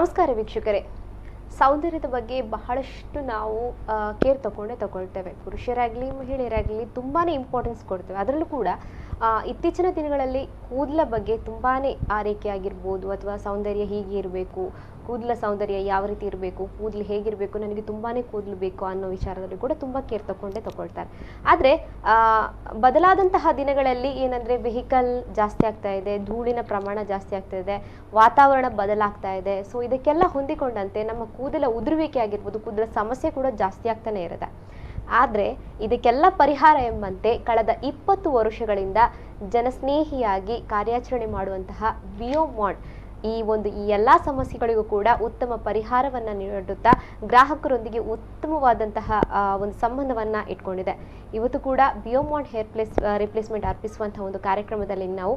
ನಮಸ್ಕಾರ ವೀಕ್ಷಕರೇ. ಸೌಂದರ್ಯದ ಬಗ್ಗೆ ಬಹಳಷ್ಟು ನಾವು ಕೇರ್ ತಗೊಳ್ತೇವೆ. ಪುರುಷರಾಗಲಿ ಮಹಿಳೆಯರಾಗಲಿ ತುಂಬಾನೇ ಇಂಪಾರ್ಟೆನ್ಸ್ ಕೊಡ್ತೇವೆ. ಅದರಲ್ಲೂ ಕೂಡ ಇತ್ತೀಚಿನ ದಿನಗಳಲ್ಲಿ ಕೂದಲ ಬಗ್ಗೆ ತುಂಬಾನೇ ಆರೈಕೆ ಆಗಿರ್ಬೋದು, ಅಥವಾ ಸೌಂದರ್ಯ ಹೀಗೆ ಇರಬೇಕು, ಕೂದಲ ಸೌಂದರ್ಯ ಯಾವ ರೀತಿ ಇರಬೇಕು, ಕೂದಲು ಹೇಗಿರಬೇಕು, ನನಗೆ ತುಂಬಾನೇ ಕೂದಲು ಬೇಕು ಅನ್ನೋ ವಿಚಾರದಲ್ಲಿ ಕೂಡ ತುಂಬ ಕೇರ್ ತಗೊಳ್ತಾರೆ. ಆದರೆ ಬದಲಾದಂತಹ ದಿನಗಳಲ್ಲಿ ಏನಂದರೆ ವೆಹಿಕಲ್ ಜಾಸ್ತಿ ಆಗ್ತಾ ಇದೆ, ಧೂಳಿನ ಪ್ರಮಾಣ ಜಾಸ್ತಿ ಆಗ್ತಾ ಇದೆ, ವಾತಾವರಣ ಬದಲಾಗ್ತಾ ಇದೆ. ಸೊ ಇದಕ್ಕೆಲ್ಲ ಹೊಂದಿಕೊಂಡಂತೆ ನಮ್ಮ ಕೂದಲ ಉದುರುವಿಕೆ ಆಗಿರ್ಬೋದು, ಕೂದಲ ಸಮಸ್ಯೆ ಕೂಡ ಜಾಸ್ತಿ ಆಗ್ತಾನೆ ಇರುತ್ತೆ. ಆದರೆ ಇದಕ್ಕೆಲ್ಲ ಪರಿಹಾರ ಎಂಬಂತೆ ಕಳೆದ 20 ವರ್ಷಗಳಿಂದ ಜನಸ್ನೇಹಿಯಾಗಿ ಕಾರ್ಯಾಚರಣೆ ಮಾಡುವಂತಹ ಬಿಯೋಮಾಂಡ್ ಈ ಎಲ್ಲ ಸಮಸ್ಯೆಗಳಿಗೂ ಕೂಡ ಉತ್ತಮ ಪರಿಹಾರವನ್ನು ನೀಡುತ್ತಾ ಗ್ರಾಹಕರೊಂದಿಗೆ ಉತ್ತಮವಾದಂತಹ ಒಂದು ಸಂಬಂಧವನ್ನು ಇಟ್ಕೊಂಡಿದೆ. ಇವತ್ತು ಕೂಡ ಬಿಯೋಮಾಂಡ್ ರಿಪ್ಲೇಸ್ಮೆಂಟ್ ಅರ್ಪಿಸುವಂತಹ ಒಂದು ಕಾರ್ಯಕ್ರಮದಲ್ಲಿ ನಾವು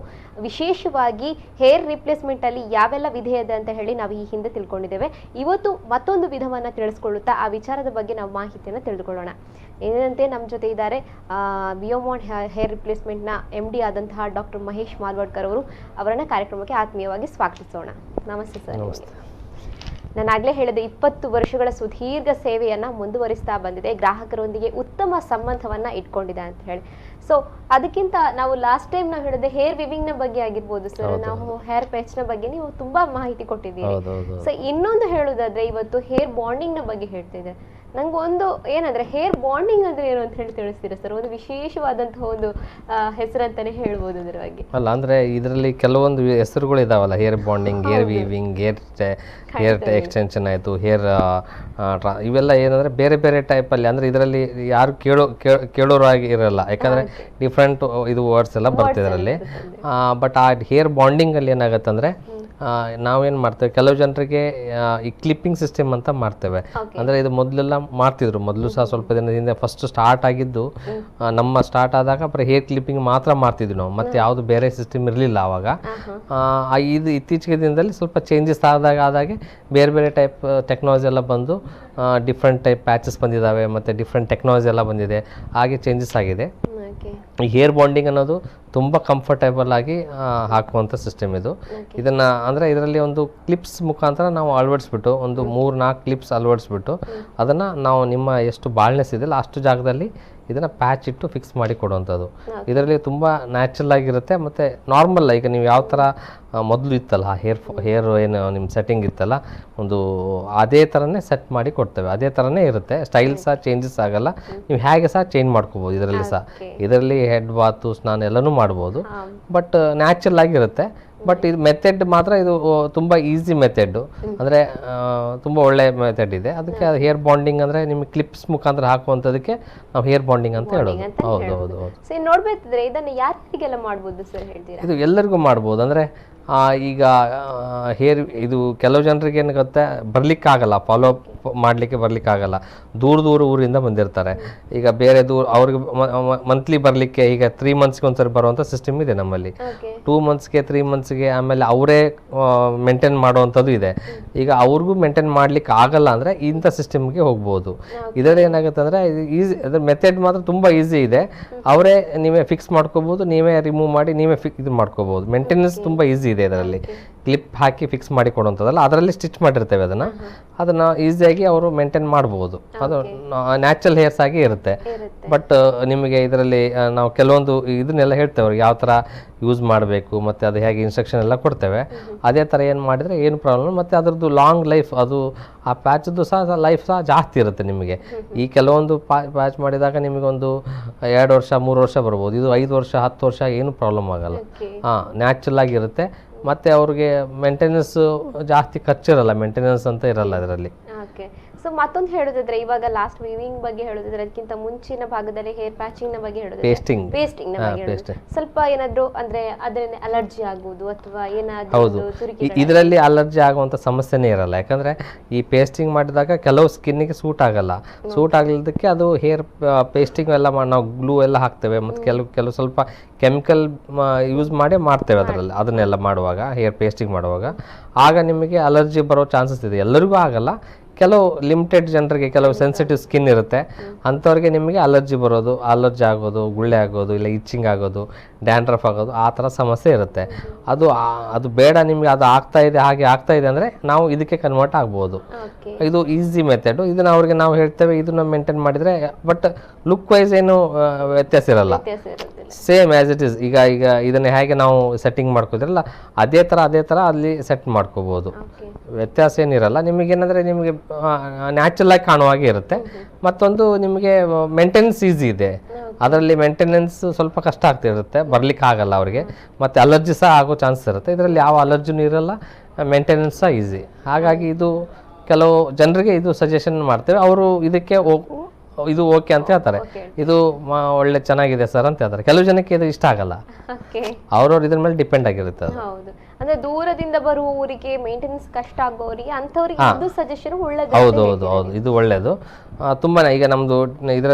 ವಿಶೇಷವಾಗಿ ಹೇರ್ ರಿಪ್ಲೇಸ್ಮೆಂಟ್ ಅಲ್ಲಿ ಯಾವೆಲ್ಲ ವಿಧ ಇದೆ ಅಂತ ಹೇಳಿ ನಾವು ಈ ಹಿಂದೆ ತಿಳ್ಕೊಂಡಿದ್ದೇವೆ. ಇವತ್ತು ಮತ್ತೊಂದು ವಿಧವನ್ನು ತಿಳಿಸ್ಕೊಳ್ಳುತ್ತಾ ಆ ವಿಚಾರದ ಬಗ್ಗೆ ನಾವು ಮಾಹಿತಿಯನ್ನು ತಿಳಿದುಕೊಳ್ಳೋಣ. ಏನಂತೆ ನಮ್ಮ ಜೊತೆ ಇದ್ದಾರೆ ಬಿಯೋಮಾಂಡ್ ಹೇರ್ ರಿಪ್ಲೇಸ್ಮೆಂಟ್ನ MD ಆದಂತಹ ಡಾಕ್ಟರ್ ಮಹೇಶ್ ಮಾಲ್ವಡ್ಕರ್ ಅವರು. ಅವರನ್ನ ಕಾರ್ಯಕ್ರಮಕ್ಕೆ ಆತ್ಮೀಯವಾಗಿ ಸ್ವಾಗತಿಸೋಣ. ನಮಸ್ತೆ ಸರ್. ನಾನಾಗಲೇ ಹೇಳಿದೆ, 20 ವರ್ಷಗಳ ಸುದೀರ್ಘ ಸೇವೆಯನ್ನ ಮುಂದುವರಿಸ್ತಾ ಬಂದಿದೆ, ಗ್ರಾಹಕರೊಂದಿಗೆ ಉತ್ತಮ ಸಂಬಂಧವನ್ನ ಇಟ್ಕೊಂಡಿದೆ ಅಂತ ಹೇಳಿ. ಸೊ ಅದಕ್ಕಿಂತ ನಾವು ಲಾಸ್ಟ್ ಟೈಮ್ ನಾವು ಹೇಳಿದೆ ಹೇರ್ ವಿವಿಂಗ್ ನ ಬಗ್ಗೆ ಆಗಿರ್ಬೋದು ಸರ್, ನಾವು ಹೇರ್ ಪ್ಯಾಚ್ ನ ಬಗ್ಗೆ ನೀವು ತುಂಬಾ ಮಾಹಿತಿ ಕೊಟ್ಟಿದ್ದೀರಿ. ಸೊ ಇನ್ನೊಂದು ಹೇಳುದಾದ್ರೆ ಇವತ್ತು ಹೇರ್ ಬಾಂಡಿಂಗ್ ನ ಬಗ್ಗೆ ಹೇಳ್ತಿದ್ದೆ. ನಂಗೆ ಒಂದು ಏನಂದ್ರೆ ಹೇರ್ ಬಾಂಡಿಂಗ್ ಅಂದ್ರೆ ಏನು ಅಂತ ಹೇಳಿ ತಿಳಿಸ್ತೀರಾ ಸರ್? ಒಂದು ವಿಶೇಷವಾದಂತಹ ಒಂದು ಹೆಸರಂತಾನೆ ಹೇಳ್ಬೋದು ಅದರ ಬಗ್ಗೆ. ಅಲ್ಲ ಅಂದ್ರೆ ಇದರಲ್ಲಿ ಕೆಲವೊಂದು ಹೆಸರುಗಳು ಇದಾವಲ್ಲ, hair bonding, hair weaving, hair extension ಆಯಿತು, ಹೇರ್ ಇವೆಲ್ಲ ಏನಂದ್ರೆ ಬೇರೆ ಬೇರೆ ಟೈಪ್ ಅಲ್ಲಿ, ಅಂದ್ರೆ ಇದರಲ್ಲಿ ಯಾರು ಕೇಳೋರಾಗಿ ಇರಲ್ಲ, ಯಾಕಂದ್ರೆ ಡಿಫ್ರೆಂಟ್ ಇದು ವರ್ಡ್ಸ್ ಎಲ್ಲ ಬರ್ತಿದೆ ಇದರಲ್ಲಿ. ಬಟ್ ಆ ಹೇರ್ ಬಾಂಡಿಂಗ್ ಅಲ್ಲಿ ಏನಾಗುತ್ತೆ ಅಂದ್ರೆ ನಾವೇನು ಮಾಡ್ತೇವೆ, ಕೆಲವು ಜನರಿಗೆ ಈ ಕ್ಲಿಪ್ಪಿಂಗ್ ಸಿಸ್ಟಮ್ ಅಂತ ಮಾಡ್ತೇವೆ. ಅಂದರೆ ಇದು ಮೊದಲೆಲ್ಲ ಮಾಡ್ತಿದ್ರು, ಮೊದಲು ಸಹ ಸ್ವಲ್ಪ ದಿನದಿಂದ ಫಸ್ಟ್ ಸ್ಟಾರ್ಟ್ ಆಗಿದ್ದು, ನಮ್ಮ ಸ್ಟಾರ್ಟ್ ಆದಾಗ ಬರೀ ಹೇರ್ ಕ್ಲಿಪ್ಪಿಂಗ್ ಮಾತ್ರ ಮಾಡ್ತಿದ್ವಿ ನಾವು, ಮತ್ತೆ ಯಾವುದು ಬೇರೆ ಸಿಸ್ಟಮ್ ಇರಲಿಲ್ಲ ಆವಾಗ. ಇದು ಇತ್ತೀಚಿಗೆ ದಿನದಲ್ಲಿ ಸ್ವಲ್ಪ ಚೇಂಜಸ್ ಆದಾಗೆ ಬೇರೆ ಬೇರೆ ಟೈಪ್ ಟೆಕ್ನಾಲಜಿ ಎಲ್ಲ ಬಂದು ಡಿಫ್ರೆಂಟ್ ಟೈಪ್ ಪ್ಯಾಚಸ್ ಬಂದಿದ್ದಾವೆ, ಮತ್ತು ಡಿಫ್ರೆಂಟ್ ಟೆಕ್ನಾಲಜಿ ಎಲ್ಲ ಬಂದಿದೆ, ಹಾಗೆ ಚೇಂಜಸ್ ಆಗಿದೆ. ಈ ಹೇರ್ ಬಾಂಡಿಂಗ್ ಅನ್ನೋದು ತುಂಬ ಕಂಫರ್ಟೇಬಲ್ ಆಗಿ ಹಾಕುವಂಥ ಸಿಸ್ಟಮ್ ಇದು. ಇದನ್ನು ಅಂದರೆ ಇದರಲ್ಲಿ ಒಂದು ಕ್ಲಿಪ್ಸ್ ಮುಖಾಂತರ ನಾವು ಅಳವಡಿಸ್ಬಿಟ್ಟು, ಒಂದು 3-4 ಕ್ಲಿಪ್ಸ್ ಅಳವಡಿಸ್ಬಿಟ್ಟು ಅದನ್ನು ನಾವು ನಿಮ್ಮ ಎಷ್ಟು ಬಾಳ್ನೆಸ್ ಇದೆಯಲ್ಲ ಅಷ್ಟು ಜಾಗದಲ್ಲಿ ಇದನ್ನು ಪ್ಯಾಚ್ ಇಟ್ಟು ಫಿಕ್ಸ್ ಮಾಡಿ ಕೊಡುವಂಥದ್ದು. ಇದರಲ್ಲಿ ತುಂಬ ನ್ಯಾಚುರಲ್ ಆಗಿರುತ್ತೆ, ಮತ್ತು ನಾರ್ಮಲ್ ಈಗ ನೀವು ಯಾವ ಥರ ಮೊದಲು ಇತ್ತಲ್ಲ ಹೇರ್ ಏನು ನಿಮ್ಮ ಸೆಟ್ಟಿಂಗ್ ಇತ್ತಲ್ಲ, ಒಂದು ಅದೇ ಥರನೇ ಸೆಟ್ ಮಾಡಿ ಕೊಡ್ತೇವೆ, ಅದೇ ಥರನೇ ಇರುತ್ತೆ. ಸ್ಟೈಲ್ ಸಹ ಚೇಂಜಸ್ ಆಗಲ್ಲ, ನೀವು ಹೇಗೆ ಸಹ ಚೇಂಜ್ ಮಾಡ್ಕೋಬೋದು ಇದರಲ್ಲಿ ಸಹ. ಇದರಲ್ಲಿ ಹೆಡ್ ಬಾತು, ಸ್ನಾನ ಎಲ್ಲನೂ ಮಾಡ್ಬೋದು, ಬಟ್ ನ್ಯಾಚುರಲ್ ಆಗಿರುತ್ತೆ. ಬಟ್ ಇದು ಮೆಥಡ್ ಮಾತ್ರ ಇದು ತುಂಬ ಈಸಿ ಮೆಥಡ್, ಅಂದರೆ ತುಂಬ ಒಳ್ಳೆ ಮೆಥಡ್ ಇದೆ. ಅದಕ್ಕೆ ಅದು ಹೇರ್ ಬಾಂಡಿಂಗ್ ಅಂದರೆ ನಿಮಗೆ ಕ್ಲಿಪ್ಸ್ ಮುಖಾಂತರ ಹಾಕುವಂಥದಕ್ಕೆ ನಾವು ಹೇರ್ ಬಾಂಡಿಂಗ್ ಅಂತ ಹೇಳೋದು. ಹೌದು. ನೋಡ್ಬೇಕಿದ್ರೆ ಇದನ್ನು ಯಾರಿಗೆಲ್ಲ ಮಾಡ್ಬೋದು ಸರ್ ಹೇಳ್ತೀರಾ? ಇದು ಎಲ್ಲರಿಗೂ ಮಾಡ್ಬೋದು. ಅಂದರೆ ಈಗ ಹೇರ್ ಇದು ಕೆಲವು ಜನರಿಗೆ ಏನು ಗೊತ್ತಾ, ಬರಲಿಕ್ಕಾಗಲ್ಲ, ಫಾಲೋ ಅಪ್ ಮಾಡಲಿಕ್ಕೆ ಬರಲಿಕ್ಕಾಗಲ್ಲ, ದೂರ ಊರಿಂದ ಬಂದಿರ್ತಾರೆ. ಈಗ ಬೇರೆ ಅವ್ರಿಗೆ ಮಂತ್ಲಿ ಬರಲಿಕ್ಕೆ ಈಗ 3 ಮಂತ್ಸ್ಗೆ ಒಂದ್ಸರಿ ಬರುವಂಥ ಸಿಸ್ಟಮ್ ಇದೆ ನಮ್ಮಲ್ಲಿ, 2 ಮಂತ್ಸ್ಗೆ 3 ಮಂತ್ಸ್ಗೆ, ಆಮೇಲೆ ಅವರೇ ಮೇಂಟೈನ್ ಮಾಡುವಂಥದ್ದು ಇದೆ. ಈಗ ಅವ್ರಿಗೂ ಮೇಂಟೈನ್ ಮಾಡ್ಲಿಕ್ಕೆ ಆಗಲ್ಲ ಅಂದರೆ ಇಂಥ ಸಿಸ್ಟಮ್ಗೆ ಹೋಗ್ಬೋದು. ಇದರಲ್ಲಿ ಏನಾಗುತ್ತೆ ಅಂದರೆ ಈಸಿ, ಅದ್ರ ಮೆಥಡ್ ಮಾತ್ರ ತುಂಬ ಈಸಿ ಇದೆ. ಅವರೇ ನೀವೇ ಫಿಕ್ಸ್ ಮಾಡ್ಕೋಬೋದು, ನೀವೇ ರಿಮೂವ್ ಮಾಡಿ ನೀವೇ ಇದು ಮಾಡ್ಕೋಬೋದು. ಮೇಂಟೆನೆನ್ಸ್ ತುಂಬ ಈಸಿ ಇದೆ ಇದರಲ್ಲಿ. ಕ್ಲಿಪ್ ಹಾಕಿ ಫಿಕ್ಸ್ ಮಾಡಿ ಕೊಡುವಂಥದ್ದಲ್ಲ, ಅದರಲ್ಲಿ ಸ್ಟಿಚ್ ಮಾಡಿರ್ತೇವೆ ಅದನ್ನು ಈಸಿಯಾಗಿ ಅವರು ಮೇಂಟೈನ್ ಮಾಡ್ಬೋದು. ಅದು ನ್ಯಾಚುರಲ್ ಹೇರ್ಸ್ ಆಗಿ ಇರುತ್ತೆ. ಬಟ್ ನಿಮಗೆ ಇದರಲ್ಲಿ ನಾವು ಕೆಲವೊಂದು ಇದನ್ನೆಲ್ಲ ಹೇಳ್ತೇವೆ ಅವ್ರಿಗೆ ಯಾವ ಥರ ಯೂಸ್ ಮಾಡಬೇಕು, ಮತ್ತು ಅದು ಹೇಗೆ ಇನ್ಸ್ಟ್ರಕ್ಷನ್ ಎಲ್ಲ ಕೊಡ್ತೇವೆ. ಅದೇ ಥರ ಏನು ಮಾಡಿದರೆ ಏನು ಪ್ರಾಬ್ಲಮ್, ಮತ್ತು ಅದರದ್ದು ಲಾಂಗ್ ಲೈಫ್, ಅದು ಆ ಪ್ಯಾಚದ್ದು ಸಹ ಲೈಫ್ ಸಹ ಜಾಸ್ತಿ ಇರುತ್ತೆ ನಿಮಗೆ. ಈ ಕೆಲವೊಂದು ಪ್ಯಾಚ್ ಮಾಡಿದಾಗ ನಿಮಗೊಂದು 2 ವರ್ಷ 3 ವರ್ಷ ಬರ್ಬೋದು, ಇದು 5 ವರ್ಷ 10 ವರ್ಷ ಏನು ಪ್ರಾಬ್ಲಮ್ ಆಗಲ್ಲ. ನ್ಯಾಚುರಲ್ ಆಗಿರುತ್ತೆ. ಮತ್ತು ಅವ್ರಿಗೆ ಮೇಂಟೆನೆನ್ಸ್ ಜಾಸ್ತಿ ಖರ್ಚಿರಲ್ಲ, ಮೇಂಟೆನೆನ್ಸ್ ಅಂತ ಇರಲ್ಲ ಇದರಲ್ಲಿ. ಸೊ ಮತ್ತೊಂದು ಹೇಳೋದಾದ್ರೆ, ಇವಾಗ ಲಾಸ್ಟ್ ವೀವಿಂಗ್ ಬಗ್ಗೆ ಹೇಳೋದಾದ್ರೆ, ಅದಕ್ಕಿಂತ ಮುಂಚಿನ ಭಾಗದಲ್ಲಿ ಹೇರ್ ಪ್ಯಾಚಿಂಗ್ ನ ಬಗ್ಗೆ ಹೇಳೋದಾದ್ರೆ, ಪೇಸ್ಟಿಂಗ್ ನ ಬಗ್ಗೆ ಹೇಳೋದು, ಸ್ವಲ್ಪ ಏನಾದ್ರು ಅಂದ್ರೆ ಅದರಿಂದ ಅಲರ್ಜಿ ಆಗುವುದು ಅಥವಾ ಏನಾದ್ರು ಇದರಲ್ಲಿ ಅಲರ್ಜಿ ಆಗುವಂತ ಸಮಸ್ಯೆನೇ ಇರಲ್ಲ. ಯಾಕಂದ್ರೆ ಈ ಪೇಸ್ಟಿಂಗ್ ಮಾಡಿದಾಗ ಕೆಲವು ಸ್ಕಿನ್ಗೆ ಸೂಟ್ ಆಗಲ್ಲ. ಸೂಟ್ ಆಗಲಿದ್ದಕ್ಕೆ ಅದು ಹೇರ್ ಪೇಸ್ಟಿಂಗ್ ಎಲ್ಲ ನಾವು ಗ್ಲೂ ಎಲ್ಲ ಹಾಕ್ತೇವೆ, ಮತ್ತು ಕೆಲವು ಸ್ವಲ್ಪ ಕೆಮಿಕಲ್ ಯೂಸ್ ಮಾಡಿ ಮಾಡ್ತೇವೆ ಅದರಲ್ಲಿ. ಅದನ್ನೆಲ್ಲ ಮಾಡುವಾಗ, ಹೇರ್ ಪೇಸ್ಟಿಂಗ್ ಮಾಡುವಾಗ ಆಗ ನಿಮಗೆ ಅಲರ್ಜಿ ಬರೋ ಚಾನ್ಸಸ್ ಇದೆ. ಎಲ್ಲರಿಗೂ ಆಗಲ್ಲ, ಕೆಲವು ಲಿಮಿಟೆಡ್ ಜನರಿಗೆ ಕೆಲವು ಸೆನ್ಸಿಟಿವ್ ಸ್ಕಿನ್ ಇರುತ್ತೆ, ಅಂಥವ್ರಿಗೆ ನಿಮಗೆ ಅಲರ್ಜಿ ಬರೋದು, ಅಲರ್ಜಿ ಆಗೋದು, ಗುಳ್ಳೆ ಆಗೋದು, ಇಲ್ಲ ಇಚ್ಚಿಂಗ್ ಆಗೋದು, ಡ್ಯಾಂಡ್ರಫ್ ಆಗೋದು, ಆ ಥರ ಸಮಸ್ಯೆ ಇರುತ್ತೆ. ಅದು ಬೇಡ ನಿಮಗೆ, ಅದು ಆಗ್ತಾ ಇದೆ, ಹಾಗೆ ಆಗ್ತಾ ಇದೆ ಅಂದರೆ ನಾವು ಇದಕ್ಕೆ ಕನ್ವರ್ಟ್ ಆಗ್ಬೋದು. ಇದು ಈಸಿ ಮೆಥಡು. ಇದನ್ನು ಅವ್ರಿಗೆ ನಾವು ಹೇಳ್ತೇವೆ, ಇದನ್ನು ಮೇಂಟೈನ್ ಮಾಡಿದರೆ, ಬಟ್ ಲುಕ್ ವೈಸ್ ಏನು ವ್ಯತ್ಯಾಸ ಇರಲ್ಲ, ಸೇಮ್ ಆ್ಯಸ್ ಇಟ್ ಈಸ್. ಈಗ ಇದನ್ನು ಹೇಗೆ ನಾವು ಸೆಟ್ಟಿಂಗ್ ಮಾಡ್ಕೋದ್ರಲ್ಲ ಅದೇ ಥರ ಅಲ್ಲಿ ಸೆಟ್ ಮಾಡ್ಕೋಬೋದು. ವ್ಯತ್ಯಾಸ ಏನಿರಲ್ಲ. ನಿಮಗೇನಂದರೆ ನಿಮಗೆ ನ್ಯಾಚುರಲ್ ಆಗಿ ಕಾಣುವ ಹಾಗೆ ಇರುತ್ತೆ. ಮತ್ತೊಂದು ನಿಮಗೆ ಮೇಂಟೆನೆನ್ಸ್ ಈಸಿ ಇದೆ. ಅದರಲ್ಲಿ ಮೇಂಟೆನೆನ್ಸ್ ಸ್ವಲ್ಪ ಕಷ್ಟ ಆಗ್ತಿರುತ್ತೆ, ಬರ್ಲಿಕ್ಕೆ ಆಗಲ್ಲ ಅವ್ರಿಗೆ. ಮತ್ತು ಅಲರ್ಜಿ ಸಹ ಆಗೋ ಚಾನ್ಸ್ ಇರುತ್ತೆ. ಇದರಲ್ಲಿ ಯಾವ ಅಲರ್ಜಿನೂ ಇರಲ್ಲ, ಮೇಂಟೆನೆನ್ಸ್ ಸಹ ಈಸಿ. ಹಾಗಾಗಿ ಇದು ಕೆಲವು ಜನರಿಗೆ ಇದು ಸಜೆಷನ್ ಮಾಡ್ತೇವೆ. ಅವರು ಇದಕ್ಕೆ ಇದು ಓಕೆ ಅಂತ ಹೇಳ್ತಾರೆ, ಇದು ಒಳ್ಳೆ ಚೆನ್ನಾಗಿದೆ ಸರ್ ಅಂತ ಹೇಳ್ತಾರೆ. ಕೆಲವು ಜನಕ್ಕೆ ಇದು ಇಷ್ಟ ಆಗಲ್ಲ, ಅವ್ರವ್ರು ಇದ್ರ ಮೇಲೆ ಡಿಪೆಂಡ್ ಆಗಿರುತ್ತೆ ಅದು. ಹೌದು, ಅಂದ್ರೆ ದೂರದಿಂದ ಬರುವವರಿಗೆ ಮೇಂಟೆನೆನ್ಸ್ ಕಷ್ಟ ಆಗೋರಿಗೆ ಅಂಥವ್ರಿಗೆ ಇದು ಸಜೆಷನ್ ಒಳ್ಳೆದು. ಹೌದು, ಇದು ಒಳ್ಳೇದು. ತುಂಬಾನೇ ಈಗ ನಮ್ದು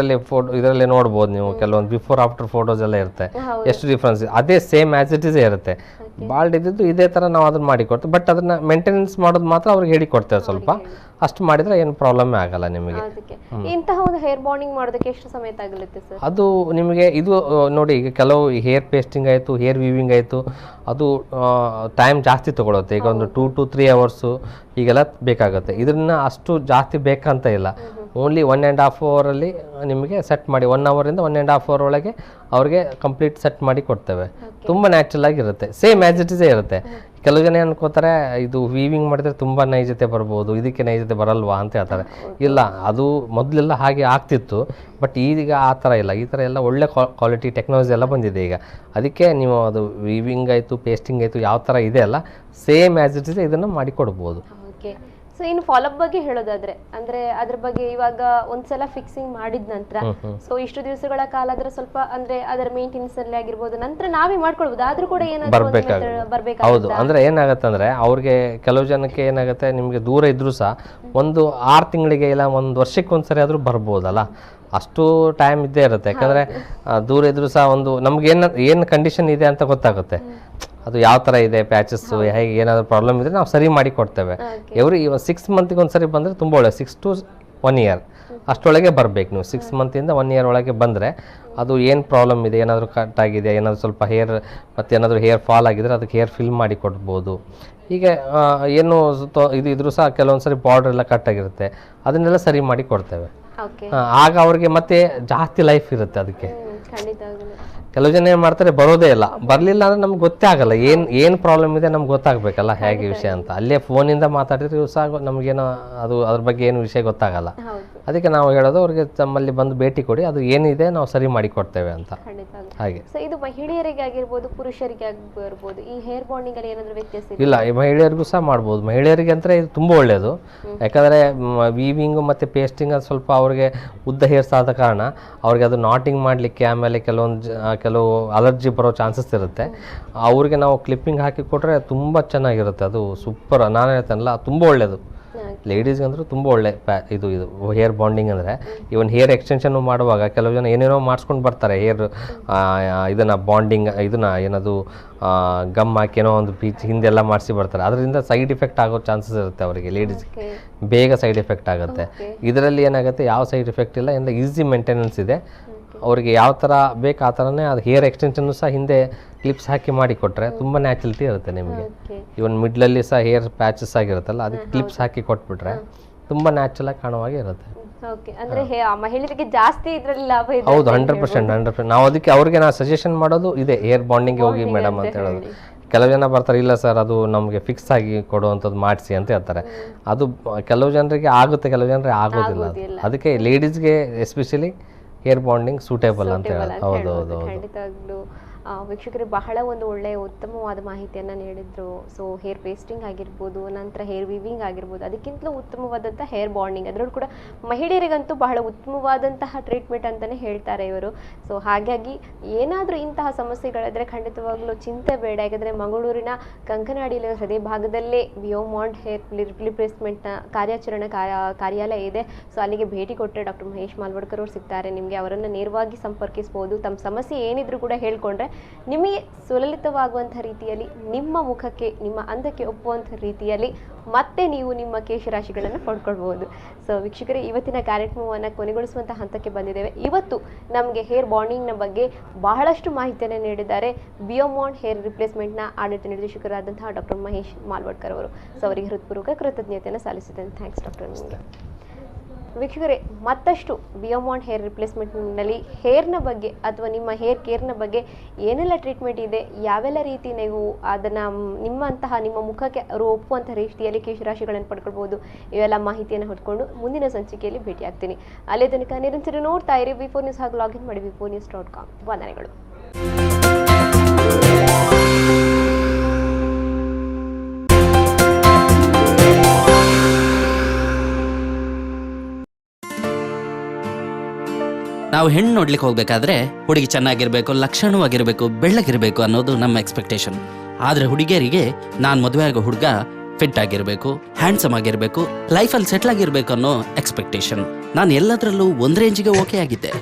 ಇದರಲ್ಲಿ ನೋಡ್ಬೋದು ನೀವು, ಕೆಲವೊಂದು ಬಿಫೋರ್ ಆಫ್ಟರ್ ಫೋಟೋಸ್ ಎಲ್ಲ ಇರುತ್ತೆ, ಎಷ್ಟು ಡಿಫ್ರೆನ್ಸ್. ಅದೇ ಸೇಮ್ ಆಸ್ ಇಟ್ ಇಸ್ ಇರುತ್ತೆ. ಬಾಲ್ಡ್ ಇದ್ದಿದ್ದು ಇದೇ ತರ ನಾವು ಅದನ್ನ ಮಾಡಿಕೊಡ್ತೇವೆ. ಬಟ್ ಅದನ್ನ ಮೇಂಟೆನೆನ್ಸ್ ಮಾಡೋದು ಮಾತ್ರ ಅವ್ರಿಗೆ ಹೇಳಿಕೊಡ್ತೇವೆ. ಸ್ವಲ್ಪ ಅಷ್ಟು ಮಾಡಿದ್ರೆ ಏನು ಪ್ರಾಬ್ಲಮ್ ಆಗಲ್ಲ ನಿಮಗೆ. ಇಂತಹ ಒಂದು ಹೇರ್ ಬಾಂಡಿಂಗ್ ಮಾಡೋದಕ್ಕೆ ಎಷ್ಟು ಸಮಯ ತಗಲುತ್ತೆ ಸರ್? ಅದು ನಿಮಗೆ ಇದು ನೋಡಿ, ಈಗ ಕೆಲವು ಹೇರ್ ಪೇಸ್ಟಿಂಗ್ ಆಯಿತು, ಹೇರ್ ವೀವಿಂಗ್ ಆಯಿತು, ಅದು ಟೈಮ್ ಜಾಸ್ತಿ ತಗೊಳುತ್ತೆ. ಈಗ ಒಂದು 2 to 3 hours ಹೀಗೆಲ್ಲ ಬೇಕಾಗುತ್ತೆ. ಇದನ್ನ ಅಷ್ಟು ಜಾಸ್ತಿ ಬೇಕಂತ ಇಲ್ಲ. ಓನ್ಲಿ 1.5 ಅವರಲ್ಲಿ ನಿಮಗೆ ಸೆಟ್ ಮಾಡಿ, 1 ಅವರಿಂದ 1.5 ಅವರ್ ಒಳಗೆ ಅವ್ರಿಗೆ ಕಂಪ್ಲೀಟ್ ಸೆಟ್ ಮಾಡಿ ಕೊಡ್ತೇವೆ. ತುಂಬ ನ್ಯಾಚುರಲ್ ಆಗಿರುತ್ತೆ, ಸೇಮ್ ಆ್ಯಸ್ ಇಟ್ ಇಸೇ ಇರುತ್ತೆ. ಕೆಲವು ಜನ ಅನ್ಕೋತಾರೆ ಇದು ವೀವಿಂಗ್ ಮಾಡಿದ್ರೆ ತುಂಬ ನೈಜತೆ ಬರ್ಬೋದು, ಇದಕ್ಕೆ ನೈಜತೆ ಬರಲ್ವಾ ಅಂತ ಹೇಳ್ತಾರೆ. ಇಲ್ಲ, ಅದು ಮೊದಲೆಲ್ಲ ಹಾಗೆ ಆಗ್ತಿತ್ತು, ಬಟ್ ಈಗ ಆ ಥರ ಇಲ್ಲ. ಈ ಥರ ಎಲ್ಲ ಒಳ್ಳೆ ಕ್ವಾಲಿಟಿ ಟೆಕ್ನಾಲಜಿ ಎಲ್ಲ ಬಂದಿದೆ ಈಗ. ಅದಕ್ಕೆ ನೀವು ಅದು ವೀವಿಂಗ್ ಆಯಿತು, ಪೇಸ್ಟಿಂಗ್ ಆಯಿತು, ಯಾವ ಥರ ಇದೆ ಅಲ್ಲ, ಸೇಮ್ ಆ್ಯಸ್ ಇಟ್ ಇಸ್ ಇದನ್ನು ಮಾಡಿ ಕೊಡ್ಬೋದು. ಸೊ ಇನ್ನು ಫಾಲೋಅಪ್ ಬಗ್ಗೆ ಹೇಳೋದಾದ್ರೆ, ಅಂದ್ರೆ ಅದ್ರ ಬಗ್ಗೆ ಇವಾಗ ಒಂದ್ಸಲ ಫಿಕ್ಸಿಂಗ್ ಮಾಡಿದ ನಂತರ ಸೊ ಇಷ್ಟು ದಿವಸಗಳ ಕಾಲ ಅದ್ರ ಸ್ವಲ್ಪ ಅಂದ್ರೆ ಅದರ ಮೇಂಟೆನೆನ್ಸ್ ಅಲ್ಲಿ ಆಗಿರ್ಬೋದು, ನಂತರ ನಾವೇ ಮಾಡ್ಕೊಳ್ಬಹುದು. ಆದ್ರೂ ಕೂಡ ಏನಾದ್ರು ಬರ್ಬೇಕು. ಹೌದು, ಅಂದ್ರೆ ಏನಾಗುತ್ತೆ ಅಂದ್ರೆ ಅವ್ರಿಗೆ ಕೆಲವು ಜನಕ್ಕೆ ಏನಾಗುತ್ತೆ, ನಿಮ್ಗೆ ದೂರ ಇದ್ರೂ ಸಹ ಒಂದು 6 ತಿಂಗಳಿಗೆ ಇಲ್ಲ 1 ವರ್ಷಕ್ಕೆ ಒಂದ್ಸರಿ ಆದ್ರೂ ಬರ್ಬೋದಲ್ಲ, ಅಷ್ಟು ಟೈಮ್ ಇದ್ದೇ ಇರುತ್ತೆ. ಯಾಕಂದ್ರೆ ದೂರ ಇದ್ರೂ ಸಹ ಒಂದು ನಮ್ಗೆ ಏನು ಕಂಡೀಷನ್ ಇದೆ ಅಂತ ಗೊತ್ತಾಗುತ್ತೆ. ಅದು ಯಾವ ಥರ ಇದೆ, ಪ್ಯಾಚಸ್ ಹೇಗೆ, ಏನಾದರೂ ಪ್ರಾಬ್ಲಮ್ ಇದ್ರೆ ನಾವು ಸರಿ ಮಾಡಿ ಕೊಡ್ತೇವೆ. ಎವ್ರಿ 6 ಮಂತಿಗೆ ಒಂದ್ಸರಿ ಬಂದರೆ ತುಂಬ ಒಳ್ಳೆ. 6 to 1 year ಅಷ್ಟೊಳಗೆ ಬರಬೇಕು ನೀವು. 6 ಮಂತಿಂದ 1 year ಒಳಗೆ ಬಂದರೆ ಅದು ಏನು ಪ್ರಾಬ್ಲಮ್ ಇದೆ, ಏನಾದರೂ ಕಟ್ ಆಗಿದೆ, ಏನಾದರೂ ಸ್ವಲ್ಪ ಹೇರ್ ಮತ್ತು ಏನಾದರೂ ಹೇರ್ ಫಾಲ್ ಆಗಿದ್ರೆ ಅದಕ್ಕೆ ಹೇರ್ ಫಿಲ್ ಮಾಡಿ ಕೊಡ್ಬೋದು. ಹೀಗೆ ಏನು ಇದು ಇದ್ರೂ ಸಹ ಕೆಲವೊಂದು ಸರಿ ಬಾರ್ಡರ್ ಎಲ್ಲ ಕಟ್ ಆಗಿರುತ್ತೆ, ಅದನ್ನೆಲ್ಲ ಸರಿ ಮಾಡಿ ಕೊಡ್ತೇವೆ. ಆಗ ಅವ್ರಿಗೆ ಮತ್ತೆ ಜಾಸ್ತಿ ಲೈಫ್ ಇರುತ್ತೆ. ಅದಕ್ಕೆ ಕೆಲವು ಜನ ಏನು ಮಾಡ್ತಾರೆ, ಬರೋದೇ ಇಲ್ಲ. ಬರಲಿಲ್ಲ ಅಂದರೆ ನಮ್ಗೆ ಗೊತ್ತೇ ಆಗಲ್ಲ ಏನು ಪ್ರಾಬ್ಲಮ್ ಇದೆ, ನಮ್ಗೆ ಗೊತ್ತಾಗಬೇಕಲ್ಲ ಹೇಗೆ ವಿಷಯ ಅಂತ. ಅಲ್ಲೇ ಫೋನಿಂದ ಮಾತಾಡಿದ್ರೆ ಸಹ ನಮಗೇನೋ ಅದ್ರ ಬಗ್ಗೆ ಏನು ವಿಷಯ ಗೊತ್ತಾಗಲ್ಲ. ಅದಕ್ಕೆ ನಾವು ಹೇಳೋದು ಅವ್ರಿಗೆ ತಮ್ಮಲ್ಲಿ ಬಂದು ಭೇಟಿ ಕೊಡಿ, ಅದು ಏನಿದೆ ನಾವು ಸರಿ ಮಾಡಿ ಕೊಡ್ತೇವೆ ಅಂತ. ಹಾಗೆ ಇದು ಮಹಿಳೆಯರಿಗೆ ಆಗಿರ್ಬೋದು, ಪುರುಷರಿಗೆ ಆಗಿರ್ಬೋದು, ಈ ಹೇರ್ ಬಾಂಡಿಂಗ್ ಅಲ್ಲಿ ಏನಾದರೂ ವ್ಯತ್ಯಾಸ ಇಲ್ಲ, ಈ ಮಹಿಳೆಯರಿಗೂ ಸಹ ಮಾಡ್ಬೋದು. ಮಹಿಳೆಯರಿಗೆ ಅಂದರೆ ಇದು ತುಂಬ ಒಳ್ಳೆಯದು. ಯಾಕಂದರೆ ವೀವಿಂಗು ಮತ್ತು ಪೇಸ್ಟಿಂಗ್ ಅದು ಸ್ವಲ್ಪ ಅವ್ರಿಗೆ ಉದ್ದ ಹೇರ್ಸ್ ಆದ ಕಾರಣ ಅವ್ರಿಗೆ ಅದು ನಾಟಿಂಗ್ ಮಾಡಲಿಕ್ಕೆ, ಆಮೇಲೆ ಕೆಲವು ಅಲರ್ಜಿ ಬರೋ ಚಾನ್ಸಸ್ ಇರುತ್ತೆ. ಅವ್ರಿಗೆ ನಾವು ಕ್ಲಿಪ್ಪಿಂಗ್ ಹಾಕಿ ಕೊಟ್ಟರೆ ತುಂಬ ಚೆನ್ನಾಗಿರುತ್ತೆ. ಅದು ಸೂಪರ್. ನಾನು ಹೇಳ್ತೇನಲ್ಲ, ತುಂಬ ಒಳ್ಳೆಯದು. ಲೇಡೀಸ್ಗೆ ಅಂದರೂ ತುಂಬ ಒಳ್ಳೆ ಇದು ಹೇರ್ ಬಾಂಡಿಂಗ್ ಅಂದರೆ. ಇವನ್ ಹೇರ್ ಎಕ್ಸ್ಟೆನ್ಷನ್ ಮಾಡುವಾಗ ಕೆಲವು ಜನ ಏನೇನೋ ಮಾಡಿಸ್ಕೊಂಡು ಬರ್ತಾರೆ. ಹೇರ್ ಇದನ್ನು ಬಾಂಡಿಂಗ್ ಇದನ್ನು ಏನದು ಗಮ್ ಹಾಕಿ ಏನೋ ಒಂದು ಪೀಚ್ ಹಿಂದೆಲ್ಲ ಮಾಡಿಸಿ ಬರ್ತಾರೆ. ಅದರಿಂದ ಸೈಡ್ ಎಫೆಕ್ಟ್ ಆಗೋ ಚಾನ್ಸಸ್ ಇರುತ್ತೆ ಅವರಿಗೆ, ಲೇಡೀಸ್ಗೆ ಬೇಗ ಸೈಡ್ ಎಫೆಕ್ಟ್ ಆಗುತ್ತೆ. ಇದರಲ್ಲಿ ಏನಾಗುತ್ತೆ, ಯಾವ ಸೈಡ್ ಎಫೆಕ್ಟ್ ಇಲ್ಲ, ಎಲ್ಲ ಈಸಿ ಮೇಂಟೆನೆನ್ಸ್ ಇದೆ. ಅವ್ರಿಗೆ ಯಾವ ಥರ ಬೇಕು ಆ ಥರನೇ ಅದು ಹೇರ್ ಎಕ್ಸ್ಟೆನ್ಷನ್ ಸಹ ಹಿಂದೆ ಕ್ಲಿಪ್ಸ್ ಹಾಕಿ ಮಾಡಿ ಕೊಟ್ಟರೆ ತುಂಬ ನ್ಯಾಚುರಲಿಟಿ ಇರುತ್ತೆ ನಿಮಗೆ. ಇವನ್ ಮಿಡ್ಲಲ್ಲಿ ಸಹ ಹೇರ್ ಪ್ಯಾಚಸ್ ಆಗಿರುತ್ತಲ್ಲ, ಅದಕ್ಕೆ ಕ್ಲಿಪ್ಸ್ ಹಾಕಿ ಕೊಟ್ಬಿಟ್ರೆ ತುಂಬ ನ್ಯಾಚುರಲ್ ಆಗಿ ಕಾಣುವಾಗೆ ಇರುತ್ತೆ. ಅಂದ್ರೆ ಮಹಿಳೆಯರಿಗೆ ಜಾಸ್ತಿ ಇದರಲ್ಲಿ ಲಾಭ ಇದೆ. ಹೌದು, 100%. ನಾವು ಅದಕ್ಕೆ ಅವ್ರಿಗೆ ನಾವು ಸಜೆಷನ್ ಮಾಡೋದು ಇದೆ, ಹೇರ್ ಬಾಂಡಿಂಗ್ ಹೋಗಿ ಮೇಡಮ್ ಅಂತ ಹೇಳೋದು. ಕೆಲವು ಜನ ಬರ್ತಾರೆ, ಇಲ್ಲ ಸರ್ ಅದು ನಮಗೆ ಫಿಕ್ಸ್ ಆಗಿ ಕೊಡುವಂಥದ್ದು ಮಾಡಿಸಿ ಅಂತ ಹೇಳ್ತಾರೆ. ಅದು ಕೆಲವು ಜನರಿಗೆ ಆಗುತ್ತೆ, ಕೆಲವು ಜನರಿಗೆ ಆಗೋದಿಲ್ಲ. ಅದಕ್ಕೆ ಲೇಡೀಸ್ಗೆ ಎಸ್ಪೆಷಲಿ ಹೇರ್ ಬಾಂಡಿಂಗ್ ಸೂಟೇಬಲ್ ಅಂತ ಹೇಳೋದು. ಹೌದು. ಖಂಡಿತವಾಗ್ಲೂ ವೀಕ್ಷಕರಿಗೆ ಬಹಳ ಒಂದು ಒಳ್ಳೆಯ ಉತ್ತಮವಾದ ಮಾಹಿತಿಯನ್ನು ನೀಡಿದ್ರು. ಸೊ ಹೇರ್ ಪೇಸ್ಟಿಂಗ್ ಆಗಿರ್ಬೋದು, ನಂತರ ಹೇರ್ ವಿವಿಂಗ್ ಆಗಿರ್ಬೋದು, ಅದಕ್ಕಿಂತಲೂ ಉತ್ತಮವಾದಂಥ ಹೇರ್ ಬಾಂಡಿಂಗ್, ಅದರಲ್ಲೂ ಕೂಡ ಮಹಿಳೆಯರಿಗಂತೂ ಬಹಳ ಉತ್ತಮವಾದಂತಹ ಟ್ರೀಟ್ಮೆಂಟ್ ಅಂತಲೇ ಹೇಳ್ತಾರೆ ಇವರು. ಸೊ ಹಾಗಾಗಿ ಏನಾದರೂ ಇಂತಹ ಸಮಸ್ಯೆಗಳಿದ್ರೆ ಖಂಡಿತವಾಗ್ಲೂ ಚಿಂತೆ ಬೇಡ. ಯಾಕಂದರೆ ಮಂಗಳೂರಿನ ಕಂಕನಾಡಿಯ ಹೃದಯ ಭಾಗದಲ್ಲೇ ಬಿಯೋಮಾಂಡ್ ಹೇರ್ ರಿಪ್ಲೇಸ್ಮೆಂಟ್ನ ಕಾರ್ಯಾಲಯ ಇದೆ. ಸೊ ಅಲ್ಲಿಗೆ ಭೇಟಿ ಕೊಟ್ಟರೆ ಡಾಕ್ಟರ್ ಮಹೇಶ್ ಮಾಲ್ವಡ್ಕರ್ ಅವರು ಸಿಗ್ತಾರೆ ನಿಮಗೆ. ಅವರನ್ನು ನೇರವಾಗಿ ಸಂಪರ್ಕಿಸ್ಬೋದು. ತಮ್ಮ ಸಮಸ್ಯೆ ಏನಿದ್ರು ಕೂಡ ಹೇಳ್ಕೊಂಡ್ರೆ ನಿಮಗೆ ಸುಲಲಿತವಾಗುವಂಥ ರೀತಿಯಲ್ಲಿ ನಿಮ್ಮ ಮುಖಕ್ಕೆ ನಿಮ್ಮ ಅಂದಕ್ಕೆ ಒಪ್ಪುವಂಥ ರೀತಿಯಲ್ಲಿ ಮತ್ತೆ ನೀವು ನಿಮ್ಮ ಕೇಶರಾಶಿಗಳನ್ನು ಪಡ್ಕೊಳ್ಬೋದು. ಸೊ ವೀಕ್ಷಕರೇ, ಇವತ್ತಿನ ಕಾರ್ಯಕ್ರಮವನ್ನು ಕೊನೆಗೊಳಿಸುವಂಥ ಹಂತಕ್ಕೆ ಬಂದಿದ್ದೇವೆ. ಇವತ್ತು ನಮಗೆ ಹೇರ್ ಬಾಂಡಿಂಗ್ನ ಬಗ್ಗೆ ಬಹಳಷ್ಟು ಮಾಹಿತಿಯನ್ನು ನೀಡಿದ್ದಾರೆ ಬಿಯೋಮಾಂಡ್ ಹೇರ್ ರಿಪ್ಲೇಸ್ಮೆಂಟ್ನ ಆಡಳಿತ ನಿರ್ದೇಶಕರಾದಂತಹ ಡಾಕ್ಟರ್ ಮಹೇಶ್ ಮಾಲ್ವಡ್ಕರ್ ಅವರು. ಸೊ ಅವರಿಗೆ ಹೃತ್ಪೂರ್ವಕ ಕೃತಜ್ಞತೆಯನ್ನು ಸಲ್ಲಿಸಿದ್ದೇನೆ. ಥ್ಯಾಂಕ್ಸ್ ಡಾಕ್ಟರ್ ನಿಮಗೆ. ವೀಕ್ಷಕರೇ, ಮತ್ತಷ್ಟು ಬಿಯೋಮಾಂಡ್ ಹೇರ್ ರಿಪ್ಲೇಸ್ಮೆಂಟ್ನಲ್ಲಿ ಹೇರ್ನ ಬಗ್ಗೆ ಅಥವಾ ನಿಮ್ಮ ಹೇರ್ ಕೇರ್ನ ಬಗ್ಗೆ ಏನೆಲ್ಲ ಟ್ರೀಟ್ಮೆಂಟ್ ಇದೆ, ಯಾವೆಲ್ಲ ರೀತಿ ನೀವು ಅದನ್ನು ನಿಮ್ಮ ಮುಖಕ್ಕೆ ಅವರು ಒಪ್ಪುವಂಥ ರೀತಿಯಲ್ಲಿ ಕೇಶರಾಶಿಗಳನ್ನು ಪಡ್ಕೊಳ್ಬೋದು, ಇವೆಲ್ಲ ಮಾಹಿತಿಯನ್ನು ಹೊತ್ಕೊಂಡು ಮುಂದಿನ ಸಂಚಿಕೆಯಲ್ಲಿ ಭೇಟಿಯಾಗ್ತೀನಿ. ಅಲ್ಲೇ ತನಕ ನಿರಂತರ ನೋಡ್ತಾ ಇರಿ V4 ನ್ಯೂಸ್ ಹಾಗೂ ಲಾಗಿನ್ ಮಾಡಿ v4news.com. ವಂದನೆಗಳು. ನಾವು ಹೆಣ್ಣು ನೋಡ್ಲಿಕ್ಕೆ ಹೋಗ್ಬೇಕಾದ್ರೆ ಹುಡುಗಿ ಚೆನ್ನಾಗಿರ್ಬೇಕು, ಲಕ್ಷಣವಾಗಿರ್ಬೇಕು, ಬೆಳ್ಳಗಿರ್ಬೇಕು ಅನ್ನೋದು ನಮ್ಮ ಎಕ್ಸ್ಪೆಕ್ಟೇಷನ್. ಆದ್ರೆ ಹುಡುಗಿಯರಿಗೆ ನಾನು ಮದುವೆ ಆಗೋ ಹುಡುಗ ಫಿಟ್ ಆಗಿರ್ಬೇಕು, ಹ್ಯಾಂಡ್ಸಮ್ ಆಗಿರ್ಬೇಕು, ಲೈಫಲ್ಲಿ ಸೆಟ್ಲ್ ಆಗಿರ್ಬೇಕು ಅನ್ನೋ ಎಕ್ಸ್ಪೆಕ್ಟೇಷನ್. ನಾನು ಎಲ್ಲದರಲ್ಲೂ ಒಂದ್ ರೇಂಜಿಗೆ ಓಕೆ ಆಗಿದ್ದೆ.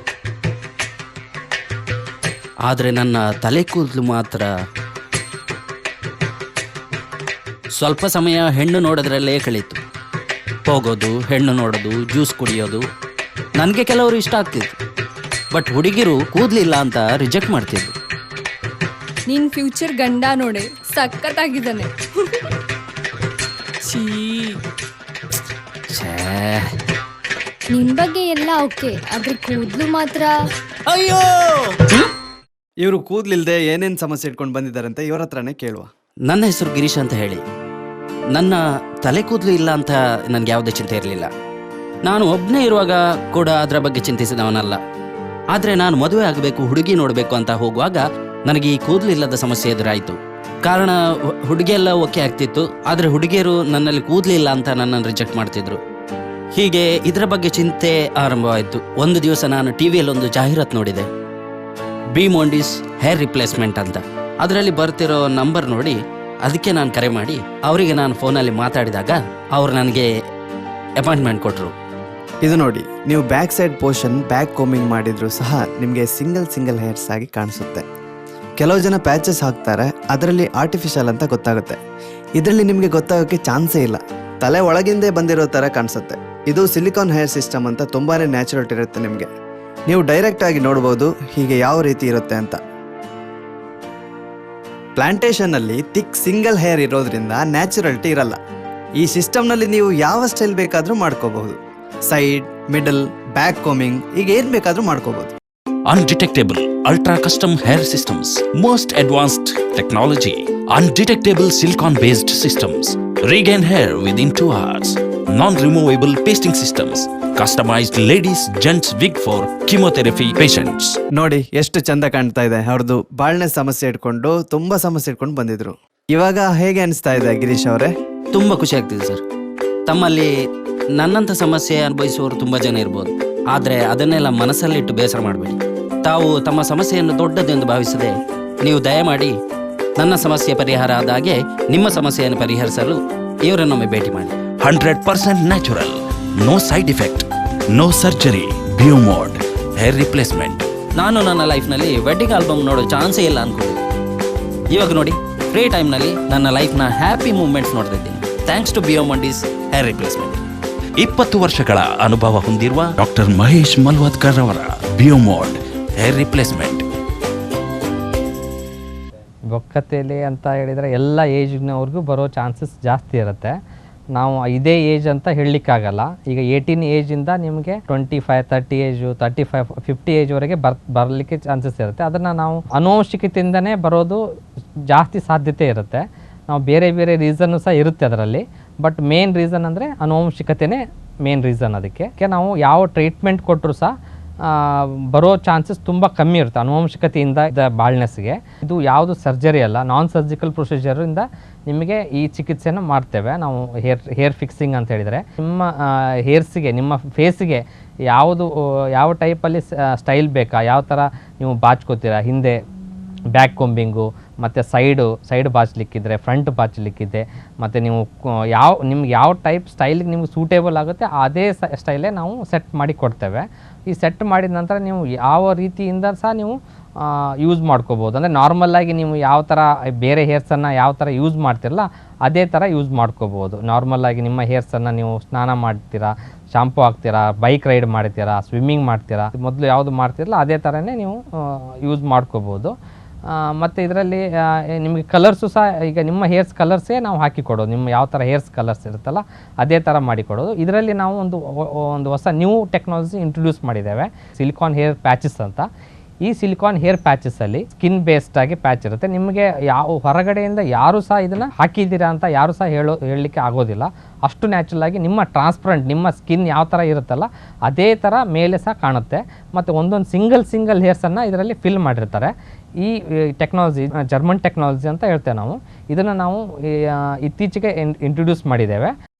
ಆದ್ರೆ ನನ್ನ ತಲೆ ಕೂದಲು ಮಾತ್ರ ಸ್ವಲ್ಪ ಸಮಯ ಹೆಣ್ಣು ನೋಡೋದ್ರಲ್ಲೇ ಕಳೀತು. ಹೋಗೋದು, ಹೆಣ್ಣು ನೋಡೋದು, ಜ್ಯೂಸ್ ಕುಡಿಯೋದು ನನಗೆ ಕೆಲವರು ಇಷ್ಟ ಆಗ್ತಿತ್ತು. ಬಟ್ ಹುಡುಗಿರು ಕೂದಲಿಲ್ಲ ಅಂತ ರಿಜೆಕ್ಟ್ ಮಾಡ್ತಿದ್ರು. ನಿನ್ ಫ್ಯೂಚರ್ ಗಂಡ ನೋಡೆ ಸಖತ್ತಾಗಿದ್ದಾನೆ. ನಿನ್ ಬಗ್ಗೆ ಎಲ್ಲ ಓಕೆ, ಆದ್ರೆ ಕೂದಲು ಮಾತ್ರ ಅಯ್ಯೋ. ಇವರು ಕೂದಲಿಲ್ಲದೆ ಏನೇನು ಸಮಸ್ಯೆ ಇಟ್ಕೊಂಡು ಬಂದಿದ್ದಾರಂತೆ ಇವ್ರ ಹತ್ರನೇ ಕೇಳುವ. ನನ್ನ ಹೆಸರು ಗಿರೀಶ್ ಅಂತ ಹೇಳಿ. ನನ್ನ ತಲೆ ಕೂದಲು ಇಲ್ಲ ಅಂತ ನನಗೆ ಯಾವುದೇ ಚಿಂತೆ ಇರಲಿಲ್ಲ. ನಾನು ಒಬ್ಬನೇ ಇರುವಾಗ ಕೂಡ ಅದರ ಬಗ್ಗೆ ಚಿಂತಿಸಿದವನಲ್ಲ. ಆದರೆ ನಾನು ಮದುವೆ ಆಗಬೇಕು, ಹುಡುಗಿ ನೋಡಬೇಕು ಅಂತ ಹೋಗುವಾಗ ನನಗೆ ಈ ಕೂದಲಿಲ್ಲದ ಸಮಸ್ಯೆ ಎದುರಾಯಿತು. ಕಾರಣ ಹುಡುಗಿಯೆಲ್ಲ ಓಕೆ ಆಗ್ತಿತ್ತು, ಆದರೆ ಹುಡುಗಿಯರು ನನ್ನಲ್ಲಿ ಕೂದಲಿಲ್ಲ ಅಂತ ನನ್ನನ್ನು ರಿಜೆಕ್ಟ್ ಮಾಡ್ತಿದ್ರು. ಹೀಗೆ ಇದರ ಬಗ್ಗೆ ಚಿಂತೆ ಆರಂಭವಾಯಿತು. ಒಂದು ದಿವಸ ನಾನು ಟಿವಿಯಲ್ಲಿ ಒಂದು ಜಾಹೀರಾತು ನೋಡಿದೆ, ಬಿಯೋಮಾಂಡ್ ಹೇರ್ ರಿಪ್ಲೇಸ್ಮೆಂಟ್ ಅಂತ. ಅದರಲ್ಲಿ ಬರ್ತಿರೋ ನಂಬರ್ ನೋಡಿ ಅದಕ್ಕೆ ನಾನು ಕರೆ ಮಾಡಿ ಅವರಿಗೆ ನಾನು ಫೋನಲ್ಲಿ ಮಾತಾಡಿದಾಗ ಅವರು ನನಗೆ ಅಪಾಯಿಂಟ್ಮೆಂಟ್ ಕೊಟ್ಟರು. ಇದು ನೋಡಿ, ನೀವು back side portion back coming ಮಾಡಿದ್ರು ಸಹ ನಿಮಗೆ ಸಿಂಗಲ್ ಹೇರ್ಸ್ ಆಗಿ ಕಾಣಿಸುತ್ತೆ. ಕೆಲವು ಜನ ಪ್ಯಾಚಸ್ ಹಾಕ್ತಾರೆ, ಅದರಲ್ಲಿ ಆರ್ಟಿಫಿಷಿಯಲ್ ಅಂತ ಗೊತ್ತಾಗುತ್ತೆ. ಇದರಲ್ಲಿ ನಿಮಗೆ ಗೊತ್ತಾಗೋಕ್ಕೆ ಚಾನ್ಸೇ ಇಲ್ಲ, ತಲೆ ಒಳಗಿಂದೇ ಬಂದಿರೋ ಥರ ಕಾಣಿಸುತ್ತೆ. ಇದು ಸಿಲಿಕಾನ್ ಹೇರ್ ಸಿಸ್ಟಮ್ ಅಂತ ತುಂಬಾ ನ್ಯಾಚುರಲ್ ಇರುತ್ತೆ. ನಿಮಗೆ ನೀವು ಡೈರೆಕ್ಟ್ ಆಗಿ ನೋಡ್ಬೋದು ಹೀಗೆ ಯಾವ ರೀತಿ ಇರುತ್ತೆ ಅಂತ. ಪ್ಲಾಂಟೇಶನ್ನಲ್ಲಿ ಥಿಕ್ ಸಿಂಗಲ್ ಹೇರ್ ಇರೋದ್ರಿಂದ ನ್ಯಾಚುರಲ್ಟಿ ಇರಲ್ಲ. ಈ ಸಿಸ್ಟಮ್ನಲ್ಲಿ ನೀವು ಯಾವ ಸ್ಟೈಲ್ ಬೇಕಾದರೂ ಮಾಡ್ಕೋಬಹುದು. ಸೈಡ್, ಮಿಡಲ್, ಬ್ಯಾಕ್ ಕೋಮಿಂಗ್, ಈಗ ಏನ್ ಬೇಕಾದ್ರೂ ಮಾಡ್ಕೋಬಹುದು. Undetectable ultra custom hair systems, most advanced technology, undetectable silicone based systems, regain hair within 2 hours, non-removable pasting systems, customized ladies gents wig for chemotherapy patients. ನೋಡಿ ಎಷ್ಟು ಚಂದ ಕಾಣ್ತಾ ಇದೆ. ಅವ್ರದ್ದು ಬಾಳ್ನೆ ಸಮಸ್ಯೆ ಇಟ್ಕೊಂಡು ತುಂಬಾ ಸಮಸ್ಯೆ ಇಟ್ಕೊಂಡು ಬಂದಿದ್ರು. ಇವಾಗ ಹೇಗೆ ಅನಿಸ್ತಾ ಇದೆ ಗಿರೀಶ್ ಅವರೇ? ತುಂಬ ಖುಷಿ ಆಗ್ತಿದೆ ಸರ್. ತಮ್ಮಲ್ಲಿ ನನ್ನಂಥ ಸಮಸ್ಯೆ ಅನುಭವಿಸುವವರು ತುಂಬ ಜನ ಇರ್ಬೋದು, ಆದರೆ ಅದನ್ನೆಲ್ಲ ಮನಸ್ಸಲ್ಲಿಟ್ಟು ಬೇಸರ ಮಾಡಬೇಡಿ. ತಾವು ತಮ್ಮ ಸಮಸ್ಯೆಯನ್ನು ದೊಡ್ಡದೆಂದು ಭಾವಿಸದೆ ನೀವು ದಯಮಾಡಿ ನನ್ನ ಸಮಸ್ಯೆ ಪರಿಹಾರ ಆದಾಗೆ ನಿಮ್ಮ ಸಮಸ್ಯೆಯನ್ನು ಪರಿಹರಿಸಲು ಇವರನ್ನೊಮ್ಮೆ ಭೇಟಿ ಮಾಡಿ. 100% natural, no side effect, no surgery. Biomond hair replacement. ನಾನು ನನ್ನ ಲೈಫ್ನಲ್ಲಿ ವೆಡ್ಡಿಂಗ್ ಆಲ್ಬಮ್ ನೋಡೋ ಚಾನ್ಸೇ ಇಲ್ಲ ಅನ್ಕೊಂಡಿದ್ದೆ. ಇವಾಗ ನೋಡಿ, ಫ್ರೀ ಟೈಮ್ನಲ್ಲಿ ನನ್ನ ಲೈಫ್ನ ಹ್ಯಾಪಿ ಮೂಮೆಂಟ್ಸ್ ನೋಡ್ತಿದ್ದೀನಿ, thanks to Biomond hair replacement. 20 ವರ್ಷಗಳ ಅನುಭವ ಹೊಂದಿರುವ ಡಾಕ್ಟರ್ ಮಹೇಶ್ ಮಲ್ವದ್ಕರ್ ಅವರ ಬಿಯೋಮಾಂಡ್ ಹೇರ್ ರಿಪ್ಲೇಸ್ಮೆಂಟ್. ಬೊಕ್ಕತೆಯಲ್ಲಿ ಅಂತ ಹೇಳಿದರೆ ಎಲ್ಲ ಏಜ್ನವ್ರಿಗೂ ಬರೋ ಚಾನ್ಸಸ್ ಜಾಸ್ತಿ ಇರುತ್ತೆ. ನಾವು ಇದೇ ಏಜ್ ಅಂತ ಹೇಳಲಿಕ್ಕಾಗಲ್ಲ. ಈಗ 18 ಏಜಿಂದ ನಿಮಗೆ 25, 30 ಏಜು, 35, 50 ಏಜ್ವರೆಗೆ ಬರಲಿಕ್ಕೆ ಚಾನ್ಸಸ್ ಇರುತ್ತೆ. ಅದನ್ನು ನಾವು ಅನುವಂಶಿಕತೆಯಿಂದನೇ ಬರೋದು ಜಾಸ್ತಿ ಸಾಧ್ಯತೆ ಇರುತ್ತೆ. ನಾವು ಬೇರೆ ಬೇರೆ ರೀಸನ್ನು ಸಹ ಇರುತ್ತೆ ಅದರಲ್ಲಿ, ಬಟ್ ಮೇನ್ ರೀಸನ್ ಅಂದರೆ ಅನುವಂಶಿಕತೆನೇ ಮೇನ್ ರೀಸನ್. ಅದಕ್ಕೆ ನಾವು ಯಾವ ಟ್ರೀಟ್ಮೆಂಟ್ ಕೊಟ್ಟರು ಸಹ ಬರೋ ಚಾನ್ಸಸ್ ತುಂಬ ಕಮ್ಮಿ ಇರುತ್ತೆ ಅನುವಂಶಿಕತೆಯಿಂದ ಬಾಳ್ನೆಸ್ಗೆ. ಇದು ಯಾವುದು ಸರ್ಜರಿ ಅಲ್ಲ, ನಾನ್ ಸರ್ಜಿಕಲ್ ಪ್ರೊಸೀಜರಿಂದ ನಿಮಗೆ ಈ ಚಿಕಿತ್ಸೆಯನ್ನು ಮಾಡ್ತೇವೆ ನಾವು. ಹೇರ್ ಫಿಕ್ಸಿಂಗ್ ಅಂತ ಹೇಳಿದರೆ ನಿಮ್ಮ ಹೇರ್ಸಿಗೆ, ನಿಮ್ಮ ಫೇಸಿಗೆ ಯಾವ ಟೈಪಲ್ಲಿ ಸ್ಟೈಲ್ ಬೇಕಾ, ಯಾವ ಥರ ನೀವು ಬಾಚ್ಕೋತೀರಾ, ಹಿಂದೆ ಬ್ಯಾಕ್ ಕೊಂಬಿಂಗು ಮತ್ತು ಸೈಡ್ ಬಾಚಲಿಕ್ಕಿದ್ರೆ, ಫ್ರಂಟ್ ಬಾಚಲಿಕ್ಕಿದೆ, ಮತ್ತು ನೀವು ನಿಮ್ಗೆ ಯಾವ ಟೈಪ್ ಸ್ಟೈಲಿಗೆ ನಿಮ್ಗೆ ಸೂಟೇಬಲ್ ಆಗುತ್ತೆ ಅದೇ ಸ್ಟೈಲೇ ನಾವು ಸೆಟ್ ಮಾಡಿ ಕೊಡ್ತೇವೆ. ಈ ಸೆಟ್ ಮಾಡಿದ ನಂತರ ನೀವು ಯಾವ ರೀತಿಯಿಂದ ಸಹ ನೀವು ಯೂಸ್ ಮಾಡ್ಕೋಬೋದು. ಅಂದರೆ ನಾರ್ಮಲಾಗಿ ನೀವು ಯಾವ ಥರ ಬೇರೆ ಹೇರ್ಸನ್ನು ಯಾವ ಥರ ಯೂಸ್ ಮಾಡ್ತಿರಲ್ಲ ಅದೇ ಥರ ಯೂಸ್ ಮಾಡ್ಕೋಬೋದು. ನಾರ್ಮಲಾಗಿ ನಿಮ್ಮ ಹೇರ್ಸನ್ನು ನೀವು ಸ್ನಾನ ಮಾಡ್ತೀರಾ, ಶಾಂಪು ಹಾಕ್ತೀರಾ, ಬೈಕ್ ರೈಡ್ ಮಾಡ್ತೀರಾ, ಸ್ವಿಮ್ಮಿಂಗ್ ಮಾಡ್ತೀರಾ, ಮೊದಲು ಯಾವುದು ಮಾಡ್ತಿರಲ್ಲ ಅದೇ ಥರನೇ ನೀವು ಯೂಸ್ ಮಾಡ್ಕೋಬೋದು. ಮತ್ತು ಇದರಲ್ಲಿ ನಿಮಗೆ ಕಲರ್ಸು ಸಹ ಈಗ ನಿಮ್ಮ ಹೇರ್ಸ್ ಕಲರ್ಸೇ ನಾವು ಹಾಕಿ ಕೊಡೋದು. ನಿಮ್ಮ ಯಾವ ಥರ ಹೇರ್ಸ್ ಕಲರ್ಸ್ ಇರುತ್ತಲ್ಲ ಅದೇ ಥರ ಮಾಡಿಕೊಡೋದು. ಇದರಲ್ಲಿ ನಾವು ಒಂದು ಹೊಸ ನ್ಯೂ ಟೆಕ್ನಾಲಜಿ ಇಂಟ್ರೊಡ್ಯೂಸ್ ಮಾಡಿದ್ದೇವೆ, ಸಿಲಿಕಾನ್ ಹೇರ್ ಪ್ಯಾಚಸ್ ಅಂತ. ಈ ಸಿಲಿಕಾನ್ ಹೇರ್ ಪ್ಯಾಚಸ್ಸಲ್ಲಿ ಸ್ಕಿನ್ ಬೇಸ್ಡ್ ಆಗಿ ಪ್ಯಾಚ್ ಇರುತ್ತೆ. ನಿಮಗೆ ಯಾವ ಹೊರಗಡೆಯಿಂದ ಯಾರು ಸಹ ಇದನ್ನು ಹಾಕಿದ್ದೀರಾ ಅಂತ ಯಾರು ಸಹ ಹೇಳಲಿಕ್ಕೆ ಆಗೋದಿಲ್ಲ. ಅಷ್ಟು ನ್ಯಾಚುರಲ್ ಆಗಿ ನಿಮ್ಮ ಟ್ರಾನ್ಸ್ಪರೆಂಟ್ ನಿಮ್ಮ ಸ್ಕಿನ್ ಯಾವ ಥರ ಇರುತ್ತಲ್ಲ ಅದೇ ಥರ ಮೇಲೆ ಸಹ ಕಾಣುತ್ತೆ. ಮತ್ತು ಒಂದೊಂದು ಸಿಂಗಲ್ ಹೇರ್ಸನ್ನು ಇದರಲ್ಲಿ ಫಿಲ್ ಮಾಡಿರ್ತಾರೆ. ಈ ಟೆಕ್ನಾಲಜಿ ಜರ್ಮನ್ ಟೆಕ್ನಾಲಜಿ ಅಂತ ಹೇಳ್ತೇವೆ ನಾವು. ಇದನ್ನು ನಾವು ಇತ್ತೀಚೆಗೆ ಇಂಟ್ರೊಡ್ಯೂಸ್ ಮಾಡಿದ್ದೇವೆ.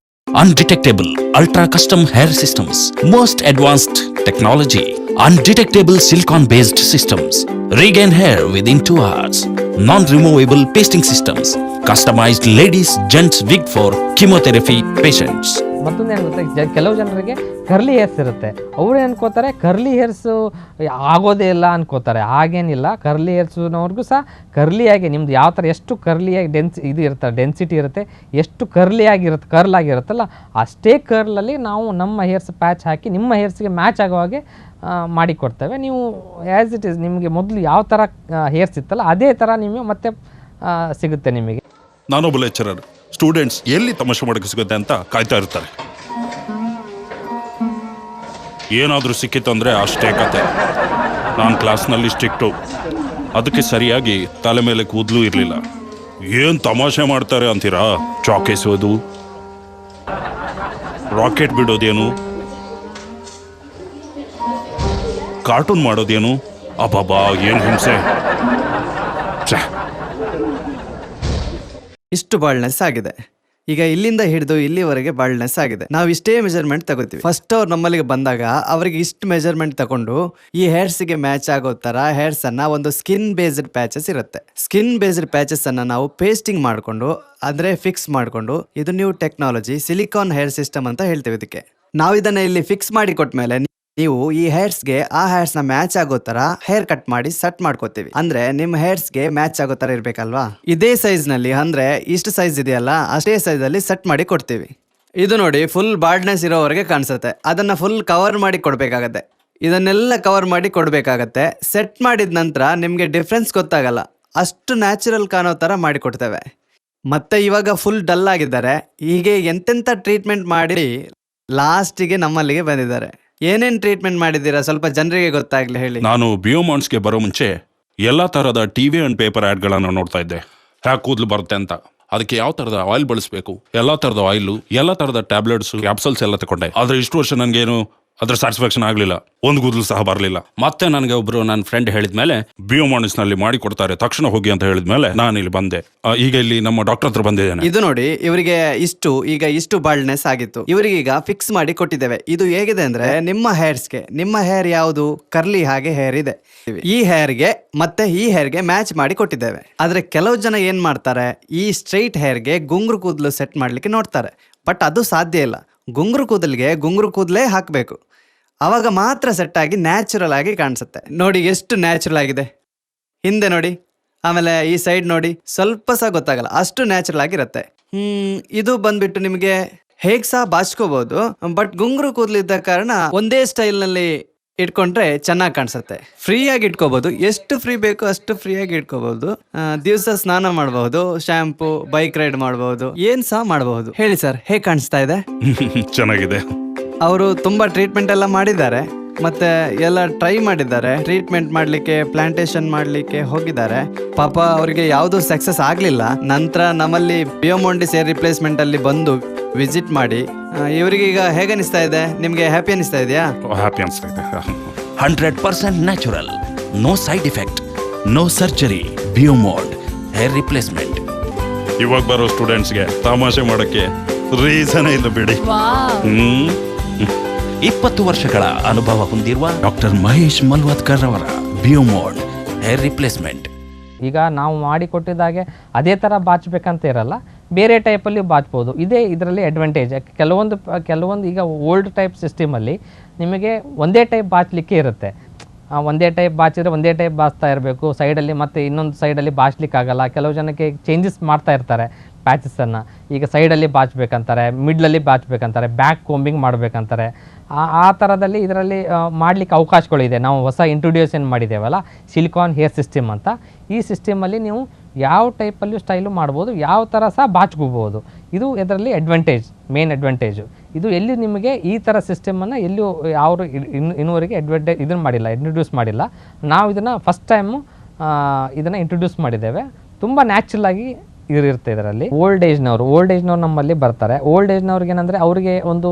Undetectable Ultra Custom Hair Systems. Most advanced technology. Undetectable silicon based systems. Regain hair within 2 hours. Non-removable pasting systems. Customized ladies gents wig for chemotherapy patients. ಮತ್ತೊಂದು ಏನು ಗೊತ್ತಾ, ಕೆಲವು ಜನರಿಗೆ ಕರ್ಲಿ ಹೇರ್ಸ್ ಇರುತ್ತೆ. ಅವರು ಅನ್ಕೋತಾರೆ ಕರ್ಲಿ ಹೇರ್ಸು ಆಗೋದೇ ಇಲ್ಲ ಅನ್ಕೋತಾರೆ. ಹಾಗೇನಿಲ್ಲ, ಕರ್ಲಿ ಹೇರ್ಸ್ನವ್ರಿಗೂ ಸಹ ಕರ್ಲಿಯಾಗಿ ನಿಮ್ದು ಯಾವ ಥರ ಎಷ್ಟು ಕರ್ಲಿಯಾಗಿ ಡೆನ್ಸಿಟಿ ಇರುತ್ತೆ, ಎಷ್ಟು ಕರ್ಲ್ ಆಗಿರುತ್ತಲ್ಲ ಅಷ್ಟೇ ಕರ್ಲಲ್ಲಿ ನಾವು ನಮ್ಮ ಹೇರ್ಸ್ ಪ್ಯಾಚ್ ಹಾಕಿ ನಿಮ್ಮ ಹೇರ್ಸ್ಗೆ ಮ್ಯಾಚ್ ಆಗೋ ಹಾಗೆ ಮಾಡಿಕೊಡ್ತೇವೆ. ನೀವು ಆ್ಯಸ್ ಇಟ್ ಈಸ್ ನಿಮಗೆ ಮೊದಲು ಯಾವ ಥರ ಹೇರ್ಸ್ ಇತ್ತಲ್ಲ ಅದೇ ಥರ ನಿಮಗೆ ಮತ್ತೆ ಸಿಗುತ್ತೆ ನಿಮಗೆ. ನಾನೊಬ್ಬ ಲೆಕ್ಚರರ್. ಸ್ಟೂಡೆಂಟ್ಸ್ ಎಲ್ಲಿ ತಮಾಷೆ ಮಾಡೋಕ್ಕೆ ಸಿಗುತ್ತೆ ಅಂತ ಕಾಯ್ತಾ ಇರ್ತಾರೆ. ಏನಾದರೂ ಸಿಕ್ಕಿತ್ತು ಅಂದರೆ ಅಷ್ಟೇ ಕತೆ. ನಾನು ಕ್ಲಾಸ್ನಲ್ಲಿ ಸ್ಟ್ರಿಕ್ಟು, ಅದಕ್ಕೆ ಸರಿಯಾಗಿ ತಲೆ ಮೇಲೆ ಕೂದಲು ಇರಲಿಲ್ಲ. ಏನು ತಮಾಷೆ ಮಾಡ್ತಾರೆ ಅಂತೀರಾ? ಚಾಕ್ ಎಸೋದು, ರಾಕೆಟ್ ಬಿಡೋದೇನು, ಕಾರ್ಟೂನ್ ಮಾಡೋದೇನು, ಅಬ್ಬಬ್ಬಾ ಏನು ಹಿಂಸೆ. ಇಷ್ಟು ಬಾಳ್ನೆಸ್ ಆಗಿದೆ. ಈಗ ಇಲ್ಲಿಂದ ಹಿಡಿದು ಇಲ್ಲಿವರೆಗೆ ಬಾಳ್ನೆಸ್ ಆಗಿದೆ. ನಾವು ಇಷ್ಟೇ ಮೆಜರ್ಮೆಂಟ್ ತಗೋತೀವಿ. ಫಸ್ಟ್ ಅವ್ರು ನಮ್ಮಲ್ಲಿಗೆ ಬಂದಾಗ ಅವರಿಗೆ ಇಷ್ಟು ಮೆಜರ್ಮೆಂಟ್ ತಗೊಂಡು ಈ ಹೇರ್ಸ್ಗೆ ಮ್ಯಾಚ್ ಆಗೋ ತರ ಹೇರ್ಸ್ ಅನ್ನ ಒಂದು ಸ್ಕಿನ್ ಬೇಸ್ಡ್ ಪ್ಯಾಚಸ್ ಇರುತ್ತೆ. ಸ್ಕಿನ್ ಬೇಸ್ಡ್ ಪ್ಯಾಚಸ್ ಅನ್ನ ನಾವು ಪೇಸ್ಟಿಂಗ್ ಮಾಡಿಕೊಂಡು ಅಂದ್ರೆ ಫಿಕ್ಸ್ ಮಾಡಿಕೊಂಡು, ಇದು new technology silicon hair system ಅಂತ ಹೇಳ್ತೀವಿ ಇದಕ್ಕೆ. ನಾವು ಇದನ್ನ ಇಲ್ಲಿ ಫಿಕ್ಸ್ ಮಾಡಿ ಕೊಟ್ಮೇಲೆ ನೀವು ಈ ಹೇರ್ಸ್ಗೆ ಆ ಹೇರ್ಸ್ ನ ಮ್ಯಾಚ್ ಆಗೋ ತರ ಹೇರ್ ಕಟ್ ಮಾಡಿ ಸೆಟ್ ಮಾಡ್ಕೋತೀವಿ. ಅಂದ್ರೆ ನಿಮ್ ಹೇರ್ಸ್ಗೆ ಮ್ಯಾಚ್ ಆಗೋ ತರ ಇರ್ಬೇಕಲ್ವಾ. ಇದೇ ಸೈಜ್ ನಲ್ಲಿ, ಅಂದ್ರೆ ಇಷ್ಟು ಸೈಜ್ ಇದೆಯಲ್ಲ ಅಷ್ಟೇ ಸೈಜ್ ಅಲ್ಲಿ ಸೆಟ್ ಮಾಡಿ ಕೊಡ್ತೀವಿ. ಇದು ನೋಡಿ ಫುಲ್ ಬಾರ್ಡ್ನೆಸ್ ಇರೋವರೆಗೆ ಕಾಣಿಸುತ್ತೆ. ಅದನ್ನ ಫುಲ್ ಕವರ್ ಮಾಡಿ ಕೊಡ್ಬೇಕಾಗತ್ತೆ. ಇದನ್ನೆಲ್ಲ ಕವರ್ ಮಾಡಿ ಕೊಡ್ಬೇಕಾಗತ್ತೆ. ಸೆಟ್ ಮಾಡಿದ ನಂತರ ನಿಮ್ಗೆ ಡಿಫ್ರೆನ್ಸ್ ಗೊತ್ತಾಗಲ್ಲ, ಅಷ್ಟು ನ್ಯಾಚುರಲ್ ಕಾಣೋ ತರ ಮಾಡಿ ಕೊಡ್ತೇವೆ. ಮತ್ತೆ ಇವಾಗ ಫುಲ್ ಡಲ್ ಆಗಿದ್ದಾರೆ. ಹೀಗೆ ಎಂತೆಂತ ಟ್ರೀಟ್ಮೆಂಟ್ ಮಾಡಿ ಲಾಸ್ಟಿಗೆ ನಮ್ಮಲ್ಲಿಗೆ ಬಂದಿದ್ದಾರೆ. ಏನೇನ್ ಟ್ರೀಟ್ಮೆಂಟ್ ಮಾಡಿದ್ದೀರಾ ಸ್ವಲ್ಪ ಜನರಿಗೆ ಗೊತ್ತಾಗ್ಲಿ ಹೇಳಿ. ನಾನು ಬಿಯೋಮಾನ್ಸ್ಗೆ ಬರೋ ಮುಂಚೆ ಎಲ್ಲಾ ತರದ ಟಿವಿ ಅಂಡ್ ಪೇಪರ್ ಆಡ್ಗಳನ್ನು ನೋಡ್ತಾ ಇದ್ದೆ. ಹ್ಯಾಕ್ ಕೂದಲು ಬರುತ್ತೆ ಅಂತ, ಅದಕ್ಕೆ ಯಾವ ತರದ ಆಯಿಲ್ ಬಳಸಬೇಕು, ಎಲ್ಲಾ ತರದ ಆಯಿಲ್, ಎಲ್ಲಾ ತರದ ಟ್ಯಾಬ್ಲೆಟ್ಸ್, ಕ್ಯಾಪ್ಸಲ್ಸ್ ಎಲ್ಲ ತಗೊಂಡೆ. ಆದ್ರೆ ಇಷ್ಟು ವರ್ಷ ನನಗೇನು ಅದ್ರ ಸ್ಯಾಟಿಸ್ಫ್ಯಾಕ್ಷನ್ ಆಗಲಿಲ್ಲ. ಒಂದು ಕೂದಲು ಸಹ ಬರಲಿಲ್ಲ. ಮತ್ತೆ ನನಗೆ ಒಬ್ರು ನನ್ನ ಫ್ರೆಂಡ್ ಹೇಳಿದ್ಮೇಲೆ ಬಿಯೋಮಾನಿಸ್ ನಲ್ಲಿ ಮಾಡಿ ಕೊಡ್ತಾರೆ, ತಕ್ಷಣ ಹೋಗಿ ಅಂತ ಹೇಳಿದ್ಮೇಲೆ ನಾನು ಇಲ್ಲಿ ಬಂದೆ. ಈಗ ಇಲ್ಲಿ ನಮ್ಮ ಡಾಕ್ಟರ್ ಹತ್ರ ಬಂದಿದ್ದೇನೆ. ಇದು ನೋಡಿ ಇವರಿಗೆ ಇಷ್ಟು ಬಾಲ್ಡ್ನೆಸ್ ಆಗಿತ್ತು, ಇವರಿಗೀಗ ಫಿಕ್ಸ್ ಮಾಡಿ ಕೊಟ್ಟಿದ್ದೇವೆ. ಇದು ಹೇಗಿದೆ ಅಂದ್ರೆ ನಿಮ್ಮ ಹೇರ್ಸ್ಗೆ, ನಿಮ್ಮ ಹೇರ್ ಯಾವುದು ಕರ್ಲಿ ಹಾಗೆ ಹೇರ್ ಇದೆ, ಈ ಹೇರ್ಗೆ ಮತ್ತೆ ಈ ಹೇರ್ಗೆ ಮ್ಯಾಚ್ ಮಾಡಿ ಕೊಟ್ಟಿದ್ದೇವೆ. ಆದ್ರೆ ಕೆಲವು ಜನ ಏನ್ ಮಾಡ್ತಾರೆ, ಈ ಸ್ಟ್ರೈಟ್ ಹೇರ್ಗೆ ಗುಂಗುರು ಕೂದಲು ಸೆಟ್ ಮಾಡ್ಲಿಕ್ಕೆ ನೋಡ್ತಾರೆ. ಬಟ್ ಅದು ಸಾಧ್ಯ ಇಲ್ಲ. ಗುಂಗುರು ಕೂದಲಿಗೆ ಗುಂಗುರು ಕೂದಲೇ ಹಾಕಬೇಕು, ಅವಾಗ ಮಾತ್ರ ಸೆಟ್ ಆಗಿ ನ್ಯಾಚುರಲ್ ಆಗಿ ಕಾಣಿಸುತ್ತೆ. ನೋಡಿ ಎಷ್ಟು ನ್ಯಾಚುರಲ್ ಆಗಿದೆ. ಹಿಂದೆ ನೋಡಿ, ಆಮೇಲೆ ಈ ಸೈಡ್ ನೋಡಿ, ಸ್ವಲ್ಪ ಸಹ ಗೊತ್ತಾಗಲ್ಲ, ಅಷ್ಟು ನ್ಯಾಚುರಲ್ ಆಗಿರುತ್ತೆ. ಇದು ಬಂದ್ಬಿಟ್ಟು ನಿಮಗೆ ಹೇಗ್ ಸಹ ಬಾಚ್ಕೋಬಹುದು. ಬಟ್ ಗುಂಗುರು ಕೂದಲಿದ್ದ ಕಾರಣ ಒಂದೇ ಸ್ಟೈಲ್ ನಲ್ಲಿ ಇಟ್ಕೊಂಡ್ರೆ ಚೆನ್ನಾಗಿ ಕಾಣಿಸುತ್ತೆ. ಫ್ರೀ ಆಗಿ ಇಟ್ಕೋಬಹುದು, ಎಷ್ಟು ಫ್ರೀ ಬೇಕು ಅಷ್ಟು ಫ್ರೀ ಆಗಿ ಇಟ್ಕೋಬಹುದು. ದಿವಸ ಸ್ನಾನ ಮಾಡಬಹುದು, ಶಾಂಪೂ, ಬೈಕ್ ರೈಡ್ ಮಾಡಬಹುದು, ಏನ್ ಸಹ ಮಾಡಬಹುದು. ಹೇಳಿ ಸರ್, ಹೇಗ್ ಕಾಣಿಸ್ತಾ ಇದೆ? ಚೆನ್ನಾಗಿದೆ. ಅವರು ತುಂಬಾ ಟ್ರೀಟ್ಮೆಂಟ್ ಎಲ್ಲ ಮಾಡಿದ್ದಾರೆ, ಮತ್ತೆ ಎಲ್ಲ ಟ್ರೈ ಮಾಡಿದ್ದಾರೆ. ಟ್ರೀಟ್ಮೆಂಟ್ ಮಾಡ್ಲಿಕ್ಕೆ, ಪ್ಲಾಂಟೇಶನ್ ಮಾಡ್ಲಿಕ್ಕೆ ಹೋಗಿದ್ದಾರೆ. ಪಾಪ ಅವರಿಗೆ ಯಾವುದು ಸಕ್ಸಸ್ ಆಗ್ಲಿಲ್ಲ. ನಂತರ ನಮ್ಮಲ್ಲಿ ಬಿಯೋಮೊಂಡಿಸ್ ಹೇರ್ ರಿಪ್ಲೇಸ್ಮೆಂಟ್ ಅಲ್ಲಿ ಬಂದು ವಿಸಿಟ್ ಮಾಡಿ ಇವರಿಗೆ ಈಗ ಹೇಗೆ ಅನಿಸ್ತಾ ಇದೆ? ನಿಮ್ಗೆ ಹ್ಯಾಪಿ ಅನಿಸ್ತಾ ಇದೆಯಾ? ಹ್ಯಾಪಿ ಅನಿಸ್ತಾ ಇದೆ. 100% natural. No side effect. No surgery. Biomod hair replacement. ಇವಾಗ ಬರೋ ಸ್ಟೂಡೆಂಟ್ಸ್ಗೆ ತಮಾಷೆ ಮಾಡೋಕ್ಕೆ ರೀಸನ್ ಇಲ್ಲ ಬಿಡಿ. 20 ವರ್ಷಗಳ ಅನುಭವ ಹೊಂದಿರುವ ಡಾಕ್ಟರ್ ಮಹೇಶ್ ಮಲ್ವತ್ಕರ್ ಅವರ ಬಿಯೋಮೋಡ್ ಹೇರ್ ರಿಪ್ಲೇಸ್ಮೆಂಟ್. ಈಗ ನಾವು ಮಾಡಿಕೊಟ್ಟಿದ್ದಾಗೆ ಅದೇ ಥರ ಬಾಚಬೇಕಂತ ಇರಲ್ಲ, ಬೇರೆ ಟೈಪಲ್ಲಿ ಬಾಚ್ಬೋದು. ಇದೇ ಇದರಲ್ಲಿ ಅಡ್ವಾಂಟೇಜ್. ಕೆಲವೊಂದು ಈಗ ಓಲ್ಡ್ ಟೈಪ್ ಸಿಸ್ಟಮಲ್ಲಿ ನಿಮಗೆ ಒಂದೇ ಟೈಪ್ ಬಾಚಲಿಕ್ಕೆ ಇರುತ್ತೆ. ಒಂದೇ ಟೈಪ್ ಬಾಚಿದ್ರೆ ಒಂದೇ ಟೈಪ್ ಬಾಚ್ತಾ ಇರಬೇಕು, ಸೈಡಲ್ಲಿ ಮತ್ತು ಇನ್ನೊಂದು ಸೈಡಲ್ಲಿ ಬಾಚ್ಲಿಕ್ಕಾಗಲ್ಲ. ಕೆಲವು ಜನಕ್ಕೆ ಚೇಂಜಸ್ ಮಾಡ್ತಾ ಇರ್ತಾರೆ ಪ್ಯಾಚಸನ್ನು. ಈಗ ಸೈಡಲ್ಲಿ ಬಾಚಬೇಕಂತಾರೆ, ಮಿಡ್ಲಲ್ಲಿ ಬಾಚಬೇಕಂತಾರೆ, ಬ್ಯಾಕ್ ಕೋಂಬಿಂಗ್ ಮಾಡಬೇಕಂತಾರೆ. ಆ ಥರದಲ್ಲಿ ಇದರಲ್ಲಿ ಮಾಡಲಿಕ್ಕೆ ಅವಕಾಶಗಳಿದೆ. ನಾವು ಹೊಸ ಇಂಟ್ರೊಡ್ಯೂಷನ್ ಮಾಡಿದ್ದೇವಲ್ಲ ಸಿಲಿಕಾನ್ ಹೇರ್ ಸಿಸ್ಟಮ್ ಅಂತ. ಈ ಸಿಸ್ಟಮಲ್ಲಿ ನೀವು ಯಾವ ಟೈಪಲ್ಲೂ ಸ್ಟೈಲು ಮಾಡ್ಬೋದು, ಯಾವ ಥರ ಸಹ ಬಾಚ್ಕೋಬೋದು. ಇದು ಇದರಲ್ಲಿ ಮೇನ್ ಅಡ್ವಾಂಟೇಜು. ಇದು ಎಲ್ಲಿ ನಿಮಗೆ ಈ ಥರ ಸಿಸ್ಟಮನ್ನು ಎಲ್ಲೂ ಅವರು ಇನ್ನೂವರೆಗೆ ಇಂಟ್ರೊಡ್ಯೂಸ್ ಮಾಡಿಲ್ಲ. ನಾವು ಇದನ್ನು ಫಸ್ಟ್ ಟೈಮು ಇದನ್ನು ಇಂಟ್ರೊಡ್ಯೂಸ್ ಮಾಡಿದ್ದೇವೆ. ತುಂಬ ನ್ಯಾಚುರಲಾಗಿ ಇರುತ್ತೆ ಇದರಲ್ಲಿ. ಓಲ್ಡ್ ಏಜ್ನವ್ರು ನಮ್ಮಲ್ಲಿ ಬರ್ತಾರೆ. ಓಲ್ಡ್ ಏಜ್ನವ್ರಿಗೆ ಏನಂದರೆ ಅವರಿಗೆ ಒಂದು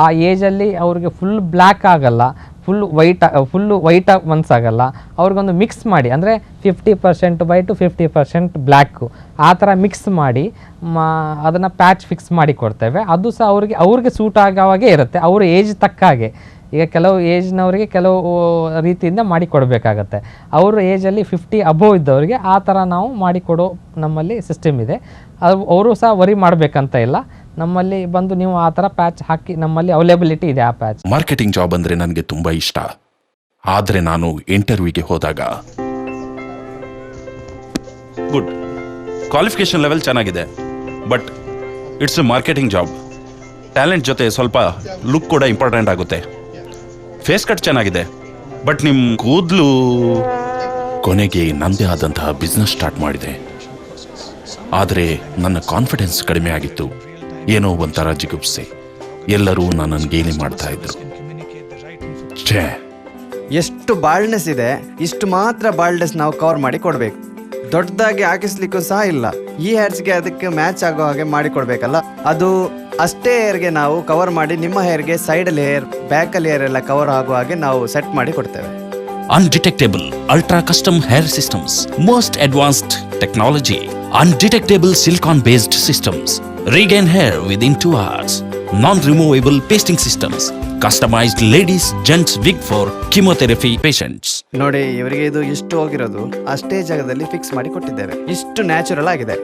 ಆ ಏಜಲ್ಲಿ ಅವ್ರಿಗೆ ಫುಲ್ ಬ್ಲ್ಯಾಕ್ ಆಗಲ್ಲ, ಫುಲ್ಲು ವೈಟ್ ಮನ್ಸಾಗಲ್ಲ. ಅವ್ರಿಗೊಂದು ಮಿಕ್ಸ್ ಮಾಡಿ, ಅಂದರೆ 50% ವೈಟು 50% ಬ್ಲ್ಯಾಕು ಆ ಥರ ಮಿಕ್ಸ್ ಮಾಡಿ ಅದನ್ನು ಪ್ಯಾಚ್ ಫಿಕ್ಸ್ ಮಾಡಿ ಕೊಡ್ತೇವೆ. ಅದು ಸಹ ಅವ್ರಿಗೆ ಸೂಟ್ ಆಗೋವಾಗೆ ಇರುತ್ತೆ, ಅವ್ರ ಏಜ್ ತಕ್ಕ ಹಾಗೆ. ಈಗ ಕೆಲವು ಏಜ್ನವರಿಗೆ ಕೆಲವು ರೀತಿಯಿಂದ ಮಾಡಿ ಕೊಡಬೇಕಾಗತ್ತೆ. ಅವ್ರ ಏಜಲ್ಲಿ 50 ಅಬೋವ್ ಇದ್ದವರಿಗೆ ಆ ಥರ ನಾವು ಮಾಡಿಕೊಡೋ ನಮ್ಮಲ್ಲಿ ಸಿಸ್ಟಮ್ ಇದೆ. ಅವರು ಸಹ ವರಿ ಮಾಡಬೇಕಂತ ಇಲ್ಲ. ನಮ್ಮಲ್ಲಿ ಬಂದು ನೀವು ಆ ಥರ ಪ್ಯಾಚ್ ಹಾಕಿ, ನಮ್ಮಲ್ಲಿ ಅವೈಲೇಬಿಲಿಟಿ ಇದೆ ಆ ಪ್ಯಾಚ್. ಮಾರ್ಕೆಟಿಂಗ್ ಜಾಬ್ ಅಂದರೆ ನನಗೆ ತುಂಬ ಇಷ್ಟ. ಆದರೆ ನಾನು ಇಂಟರ್ವ್ಯೂಗೆ ಹೋದಾಗ ಗುಡ್ ಕ್ವಾಲಿಫಿಕೇಶನ್ ಲೆವೆಲ್ ಚೆನ್ನಾಗಿದೆ, but it's A marketing job. Talent ಜೊತೆ ಸ್ವಲ್ಪ ಲುಕ್ ಕೂಡ ಇಂಪಾರ್ಟೆಂಟ್ ಆಗುತ್ತೆ. ಫೇಸ್ ಕಟ್ ಚೆನ್ನಾಗಿದೆ, ಬಟ್ ನಿಮ್ಮ ಕೂದಲು. ಕೊನೆಗೆ ನನ್ನದೇ ಆದಂತಹ ಬಿಸ್ನೆಸ್ ಸ್ಟಾರ್ಟ್ ಮಾಡಿದೆ. ಆದರೆ ನನ್ನ ಕಾನ್ಫಿಡೆನ್ಸ್ ಕಡಿಮೆ ಆಗಿತ್ತು. ಏನೋ ಒಂಥರ ಜಿಗುಪ್ಸೆ. ಎಲ್ಲರೂ ನನ್ನನ್ನು ಗೇಲಿ ಮಾಡ್ತಾ ಇದ್ರು. ಎಷ್ಟು ಬಾಲ್ಡ್ನೆಸ್ ಇದೆ, ಇಷ್ಟು ಮಾತ್ರ ಬಾಲ್ಡ್ನೆಸ್ ನಾವು ಕವರ್ ಮಾಡಿ ಕೊಡಬೇಕು. ದೊಡ್ಡದಾಗಿ ಹಾಕಿಸ್ಲಿಕ್ಕೂ ಸಹ ಇಲ್ಲ. ಈ ಹೇರ್ಸ್ಗೆ ಅದಕ್ಕೆ ಮ್ಯಾಚ್ ಆಗೋ ಹಾಗೆ ಮಾಡಿ ಕೊಡಬೇಕಲ್ಲ, ಅದು ಅಷ್ಟೇ ಹೇರ್ಗೆ ನಾವು ಕವರ್ ಮಾಡಿ ನಿಮ್ಮ ಹೇರ್ಗೆ ಸೈಡಲ್ಲಿ ಹೇರ್, ಬ್ಯಾಕಲ್ಲಿ ಹೇರ್ ಎಲ್ಲ ಕವರ್ ಆಗೋ ಹಾಗೆ ನಾವು ಸೆಟ್ ಮಾಡಿ ಕೊಡ್ತೇವೆ. Undetectable Ultra Custom Hair Systems. Most advanced technology. Undetectable silicon based systems. Regain hair within 2 hours. Non-removable pasting systems. Customized ladies, gents wig for chemotherapy patients. ನೋಡಿ, ಇವರಿಗೆ ಇದು ಇಷ್ಟು ಹೋಗಿರೋದು ಅಷ್ಟೇ ಜಾಗದಲ್ಲಿ ಫಿಕ್ಸ್ ಮಾಡಿ ಕೊಟ್ಟಿದ್ದೇವೆ. ಇಷ್ಟು ನ್ಯಾಚುರಲ್ ಆಗಿದೆ.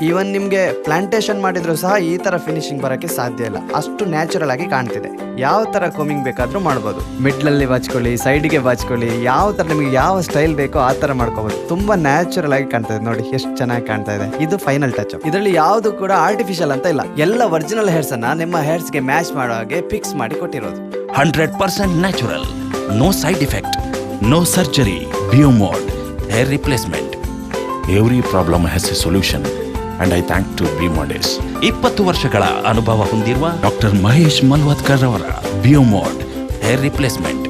ಈವನ್ ನಿಮ್ಗೆ ಪ್ಲಾಂಟೇಶನ್ ಮಾಡಿದ್ರು ಸಹ ಈ ತರ ಫಿನಿಶಿಂಗ್ ಬರಕ್ಕೆ ಸಾಧ್ಯ ಇಲ್ಲ. ಅಷ್ಟು ನ್ಯಾಚುರಲ್ ಆಗಿ ಕಾಣ್ತಿದೆ. ಯಾವ ತರ ಕೋಮಿಂಗ್ ಬೇಕಾದ್ರೂ ಮಾಡ್ಬೋದು. ಮಿಡ್ಲಲ್ಲಿ ಬಾಚ್ಕೊಳ್ಳಿ, ಸೈಡ್ಗೆ ಬಾಚ್ಕೊಳ್ಳಿ, ಯಾವ ತರ ನಿಮಗೆ ಯಾವ ಸ್ಟೈಲ್ ಬೇಕೋ ಆ ತರ ಮಾಡ್ಕೋಬಹುದು. ತುಂಬಾ ನ್ಯಾಚುರಲ್ ಆಗಿ ಕಾಣ್ತಾ ಇದೆ. ನೋಡಿ ಎಷ್ಟು ಚೆನ್ನಾಗಿ ಕಾಣ್ತಾ ಇದೆ. ಇದು ಫೈನಲ್ ಟಚ್. ಇದರಲ್ಲಿ ಯಾವುದು ಕೂಡ ಆರ್ಟಿಫಿಷಿಯಲ್ ಅಂತ ಇಲ್ಲ. ಎಲ್ಲ ಒರಿಜಿನಲ್ ಹೇರ್ಸ್ ಅನ್ನ ನಿಮ್ಮ ಹೇರ್ಸ್ಗೆ ಮ್ಯಾಚ್ ಮಾಡೋ ಹಾಗೆ ಫಿಕ್ಸ್ ಮಾಡಿ ಕೊಟ್ಟಿರೋದು. 100% natural. No side effect. No surgery. Biomod. Hair replacement. Every problem has a solution. And I thank to Biomodis. 20 ವರ್ಷಗಳ ಅನುಭವ ಹೊಂದಿರುವ ಡಾಕ್ಟರ್ ಮಹೇಶ್ ಮಲ್ವತ್ಕರ್ ಅವರ ಬಿಯೋಮೋಡ್ ಹೇರ್ ರಿಪ್ಲೇಸ್ಮೆಂಟ್.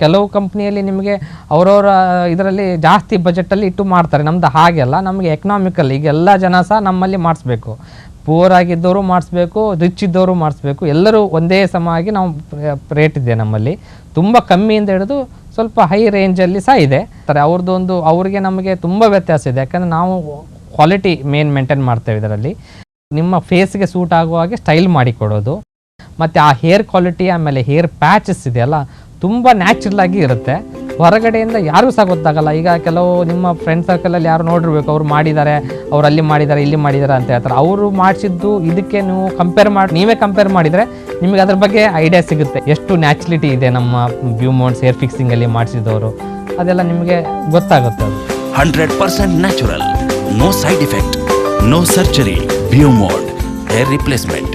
ಕೆಲವು ಕಂಪ್ನಿಯಲ್ಲಿ ನಿಮಗೆ ಅವರವರ ಇದರಲ್ಲಿ ಜಾಸ್ತಿ ಬಜೆಟಲ್ಲಿ ಇಟ್ಟು ಮಾಡ್ತಾರೆ. ನಮ್ದು ಹಾಗೆಲ್ಲ, ನಮಗೆ ಎಕನಾಮಿಕಲ್. ಈಗ ಎಲ್ಲ ಜನ ಸಹ ನಮ್ಮಲ್ಲಿ ಮಾಡಿಸ್ಬೇಕು. ಪೂರ್ ಆಗಿದ್ದವರು ಮಾಡಿಸ್ಬೇಕು, ರಿಚ್ ಇದ್ದವರು ಮಾಡಿಸ್ಬೇಕು. ಎಲ್ಲರೂ ಒಂದೇ ಸಮವಾಗಿ ನಾವು ರೇಟ್ ಇದೆ ನಮ್ಮಲ್ಲಿ. ತುಂಬ ಕಮ್ಮಿಯಿಂದ ಹಿಡಿದು ಸ್ವಲ್ಪ ಹೈ ರೇಂಜಲ್ಲಿ ಸಹ ಇದೆ. ಅವ್ರಿಗೆ ನಮಗೆ ತುಂಬ ವ್ಯತ್ಯಾಸ ಇದೆ. ಯಾಕಂದರೆ ನಾವು ಕ್ವಾಲಿಟಿ ಮೇಂಟೈನ್ ಮಾಡ್ತೇವೆ ಇದರಲ್ಲಿ. ನಿಮ್ಮ ಫೇಸ್ಗೆ ಸೂಟ್ ಆಗುವ ಹಾಗೆ ಸ್ಟೈಲ್ ಮಾಡಿ ಕೊಡೋದು. ಮತ್ತು ಆ ಹೇರ್ ಕ್ವಾಲಿಟಿ, ಆಮೇಲೆ ಹೇರ್ ಪ್ಯಾಚಸ್ ಇದೆಯಲ್ಲ, ತುಂಬ ನ್ಯಾಚುರಲ್ ಆಗಿ ಇರುತ್ತೆ. ಹೊರಗಡೆಯಿಂದ ಯಾರಿಗೂ ಸಹ ಗೊತ್ತಾಗಲ್ಲ. ಈಗ ಕೆಲವು ನಿಮ್ಮ ಫ್ರೆಂಡ್ ಸರ್ಕಲಲ್ಲಿ ಯಾರು ನೋಡಿರ್ಬೇಕು, ಅವ್ರು ಮಾಡಿದ್ದಾರೆ, ಅವ್ರು ಅಲ್ಲಿ ಮಾಡಿದ್ದಾರೆ, ಇಲ್ಲಿ ಮಾಡಿದ್ದಾರೆ ಅಂತ ಹೇಳ್ತಾರೆ. ಅವರು ಮಾಡಿಸಿದ್ದು ಇದಕ್ಕೆ ನೀವು ನೀವೇ ಕಂಪೇರ್ ಮಾಡಿದರೆ ನಿಮಗೆ ಅದ್ರ ಬಗ್ಗೆ ಐಡಿಯಾ ಸಿಗುತ್ತೆ. ಎಷ್ಟು ನ್ಯಾಚುರಲಿಟಿ ಇದೆ ನಮ್ಮ ಬಿಯೋಮೋಡ್ಸ್ ಹೇರ್ ಫಿಕ್ಸಿಂಗಲ್ಲಿ ಮಾಡಿಸಿದವರು, ಅದೆಲ್ಲ ನಿಮಗೆ ಗೊತ್ತಾಗುತ್ತೆ. ಅದು 100% natural. No side effect. No surgery. Biomod hair replacement.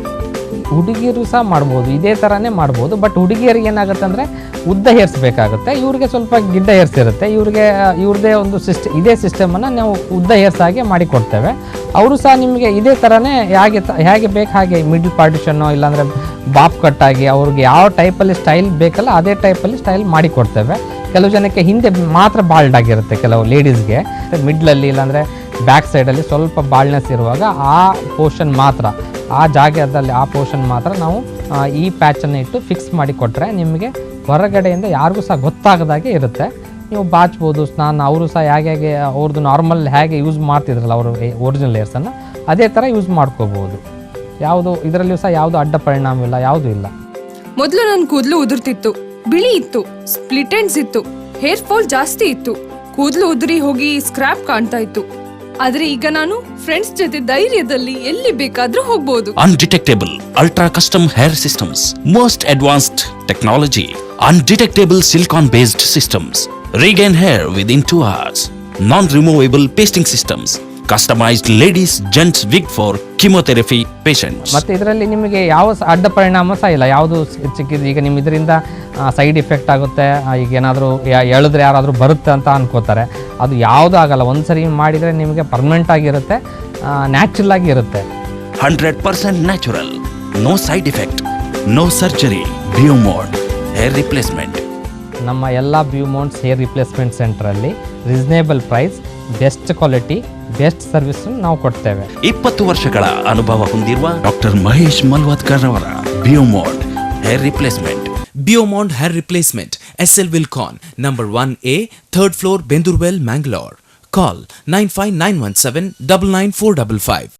ಹುಡುಗಿಯರು ಸಹ ಮಾಡ್ಬೋದು, ಇದೇ ಥರನೇ ಮಾಡ್ಬೋದು. ಬಟ್ ಹುಡುಗಿಯರಿಗೆ ಏನಾಗುತ್ತೆ ಅಂದರೆ ಉದ್ದ ಹೇರ್ಸ್ ಬೇಕಾಗುತ್ತೆ, ಇವ್ರಿಗೆ ಸ್ವಲ್ಪ ಗಿಡ್ಡ ಹೇರ್ಸ್ ಇರುತ್ತೆ. ಇವ್ರದ್ದೇ ಒಂದು ಇದೇ ಸಿಸ್ಟಮನ್ನು ನಾವು ಉದ್ದ ಹೇರ್ಸ್ ಆಗಿ ಮಾಡಿಕೊಡ್ತೇವೆ. ಅವರು ಸಹ ನಿಮಗೆ ಇದೇ ಥರನೇ ಹೇಗೆ ಬೇಕು ಹಾಗೆ ಮಿಡ್ಲ್ ಪಾರ್ಟಿಷನ್ನು, ಇಲ್ಲಾಂದರೆ ಬಾಪ್ ಕಟ್ಟಾಗಿ ಅವ್ರಿಗೆ ಯಾವ ಟೈಪಲ್ಲಿ ಸ್ಟೈಲ್ ಬೇಕಲ್ಲ ಅದೇ ಟೈಪಲ್ಲಿ ಸ್ಟೈಲ್ ಮಾಡಿಕೊಡ್ತೇವೆ. ಕೆಲವು ಜನಕ್ಕೆ ಹಿಂದೆ ಮಾತ್ರ ಬಾಲ್ಡ್ ಆಗಿರುತ್ತೆ, ಕೆಲವು ಲೇಡೀಸ್ಗೆ ಮಿಡ್ಲಲ್ಲಿ ಇಲ್ಲಾಂದರೆ ಬ್ಯಾಕ್ ಸೈಡಲ್ಲಿ ಸ್ವಲ್ಪ ಬಾಲ್ಡ್ನೆಸ್ ಇರುವಾಗ ಆ ಪೋರ್ಷನ್ ಮಾತ್ರ, ಆ ಜಾಗದಲ್ಲಿ ಆ ಪೋರ್ಷನ್ ಮಾತ್ರ ನಾವು ಈ ಪ್ಯಾಚನ್ನು ಇಟ್ಟು ಫಿಕ್ಸ್ ಮಾಡಿ ಕೊಟ್ಟರೆ ನಿಮಗೆ ಹೊರಗಡೆಯಿಂದ ಯಾರಿಗೂ ಸಹ ಗೊತ್ತಾಗದಾಗೆ ಇರುತ್ತೆ. ನೀವು ಬಾಚ್ಬೋದು, ಅವರು ಸಹ ಹೇಗೆ ಅವ್ರದ್ದು ನಾರ್ಮಲ್ ಹೇಗೆ ಯೂಸ್ ಮಾಡ್ತಿದ್ರಲ್ಲ ಅವರು ಒರಿಜಿನಲ್ ಹೇರ್ಸನ್ನು, ಅದೇ ಥರ ಯೂಸ್ ಮಾಡ್ಕೋಬೋದು. ಇದರಲ್ಲಿಯೂ ಸಹ ಯಾವುದು ಅಡ್ಡ ಪರಿಣಾಮ ಇಲ್ಲ, ಯಾವುದೂ ಇಲ್ಲ. ಮೊದಲು ನನ್ನ ಕೂದಲು ಉದುರ್ತಿತ್ತು, ಬಿಳಿ ಇತ್ತು, ಸ್ಪ್ಲಿಟ್ ಎಂಡ್ಸ್ ಇತ್ತು, ಹೇರ್ ಫಾಲ್ ಜಾಸ್ತಿ ಇತ್ತು, ಕೂದಲು ಉದುರಿ ಹೋಗಿ ಸ್ಕ್ರಾಪ್ ಕಾಣ್ತಾ ಇತ್ತು. ಆದ್ರೆ ಈಗ ನಾನು ಫ್ರೆಂಡ್ಸ್ ಜೊತೆ ಧೈರ್ಯದಲ್ಲಿ ಎಲ್ಲಿ ಬೇಕಾದ್ರೂ ಹೋಗ್ಬೋದು. Undetectable Ultra Custom Hair Systems. Most advanced technology. Undetectable silicone based systems. Regain hair within 2 hours. Non-removable pasting systems. Customized ladies gents wig for chemotherapy patients. ಮತ್ತು ಇದರಲ್ಲಿ ನಿಮಗೆ ಯಾವ ಅಡ್ಡ ಪರಿಣಾಮ ಸಹ ಇಲ್ಲ, ಯಾವುದು ಚಿಕ್ಕಿದ್ದು. ಈಗ ನಿಮ್ಮ ಇದರಿಂದ ಸೈಡ್ ಇಫೆಕ್ಟ್ ಆಗುತ್ತೆ, ಈಗ ಏನಾದರೂ ಹೇಳಿದ್ರೆ ಯಾರಾದರೂ ಬರುತ್ತೆ ಅಂತ ಅನ್ಕೋತಾರೆ. ಅದು ಯಾವುದೂ ಆಗಲ್ಲ. ಒಂದು ಸರಿ ಮಾಡಿದರೆ ನಿಮಗೆ ಪರ್ಮನೆಂಟ್ ಆಗಿರುತ್ತೆ, ನ್ಯಾಚುರಲ್ ಆಗಿ ಇರುತ್ತೆ. 100% natural. No side effect. No surgery. Biomod hair replacement. ನಮ್ಮ ಎಲ್ಲ ಬ್ಯೂಮೌಂಟ್ಸ್ ಹೇರ್ ರಿಪ್ಲೇಸ್ಮೆಂಟ್ ಸೆಂಟ್ರಲ್ಲಿ reasonable price, best quality, best service ನಾವು ಕೊಡ್ತೇವೆ. 20 ವರ್ಷಗಳ ಅನುಭವ ಹೊಂದಿರುವ ಡಾಕ್ಟರ್ ಮಹೇಶ್ ಮಲ್ವಾದ್ಕರ್ ಅವರ Biomond hair replacement. Biomond Hair Replacement, SL Wilcon, number 1A, 3rd floor, Bendurwell, Mangalore. Call 95917 99455.